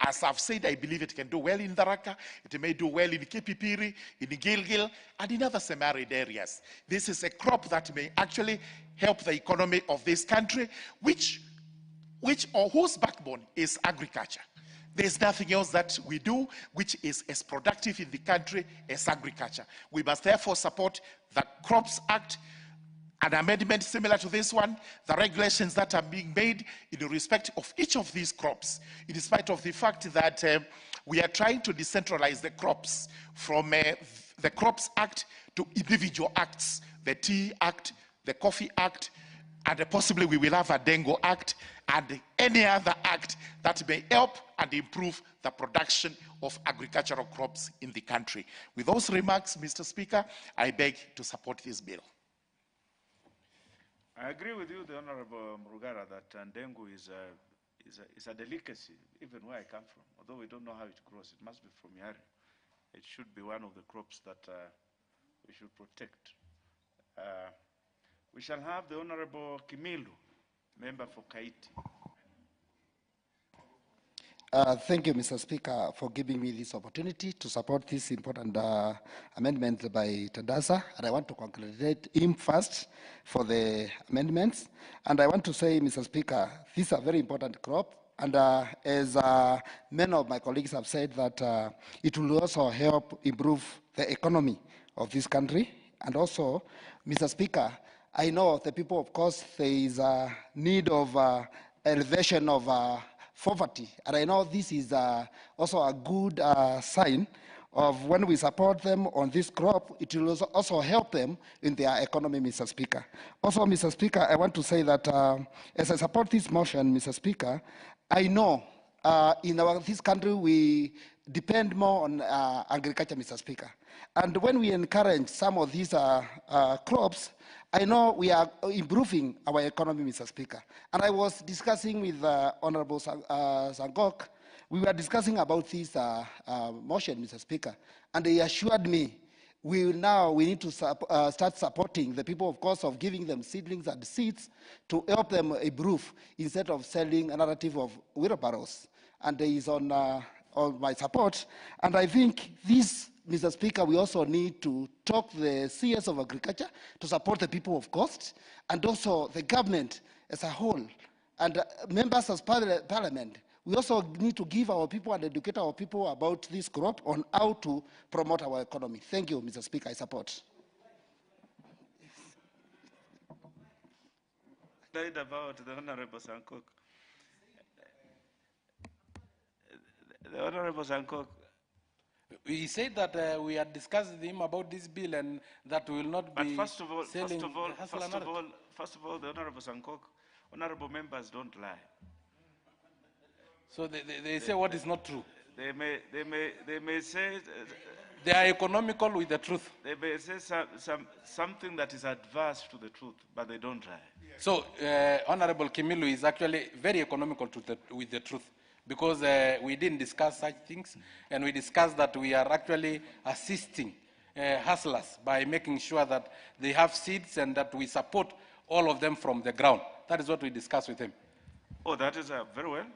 As I've said, I believe it can do well in Tharaka, it may do well in Kipipiri, in Gilgil, and in other semi-arid areas. This is a crop that may actually help the economy of this country, whose backbone is agriculture. There's nothing else that we do which is as productive in the country as agriculture. We must therefore support the Crops Act, an amendment similar to this one, the regulations that are being made in respect of each of these crops, in spite of the fact that we are trying to decentralize the crops from the Crops Act to individual acts, the Tea Act, the Coffee Act, and possibly we will have a Dengue Act and any other act that may help and improve the production of agricultural crops in the country. With those remarks, Mr. Speaker, I beg to support this bill. I agree with you, the Honorable Mrugara, that dengue is a delicacy, even where I come from. Although we don't know how it grows, it must be from Yari. It should be one of the crops that we should protect. We shall have the Honorable Kimilu, member for Kaiti. Thank you, Mr. Speaker, for giving me this opportunity to support this important amendment by Tandasa. And I want to congratulate him first for the amendments. And I want to say, Mr. Speaker, this is a very important crop. And as many of my colleagues have said, that it will also help improve the economy of this country. And also, Mr. Speaker, I know the people, of course, there is a need of elevation of poverty. And I know this is also a good sign of when we support them on this crop, it will also help them in their economy, Mr. Speaker. Also, Mr. Speaker, I want to say that as I support this motion, Mr. Speaker, I know in this country we depend more on agriculture, Mr. Speaker. And when we encourage some of these crops, I know we are improving our economy, Mr. Speaker. And I was discussing with Honorable Sangok, we were discussing about this motion, Mr. Speaker, and they assured me we need to start supporting the people, of course, of giving them seedlings and seeds to help them improve instead of selling a narrative of wheelbarrows. And there is on my support. And I think this, Mr. Speaker, we also need to talk the CS of agriculture to support the people of coast and also the government as a whole. And members of parliament, we also need to give our people and educate our people about this crop on how to promote our economy. Thank you, Mr. Speaker, I support. About the Honorable Sankok. The Honorable Sankok. He said that we had discussed with him about this bill and that we will not be But first of all, the Honorable Sankok, honorable members don't lie. So they say what is not true. They may say they are economical with the truth. They may say something that is adverse to the truth, but they don't lie. So Honorable Kimilu is actually very economical with the truth, because we didn't discuss such things, and we discussed that we are actually assisting hustlers by making sure that they have seeds and that we support all of them from the ground. That is what we discussed with him. Oh, that is very well.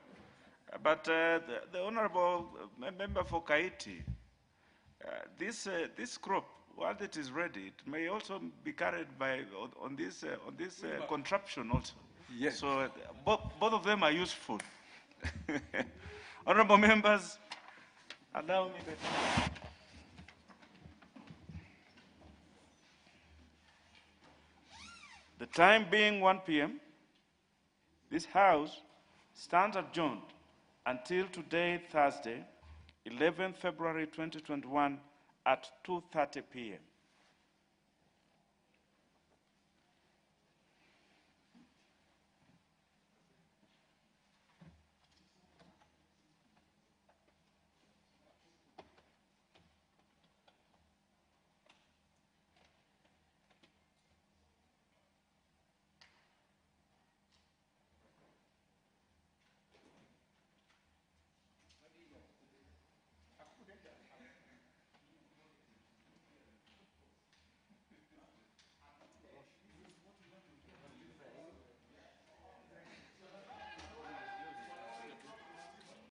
But the honorable member for Kaiti, this crop, while it is ready, it may also be carried by on this contraption also. Yes. So both of them are useful. Honorable members, allow me that. The time being 1 p.m., this House stands adjourned until today, Thursday, 11 February 2021 at 2:30 p.m.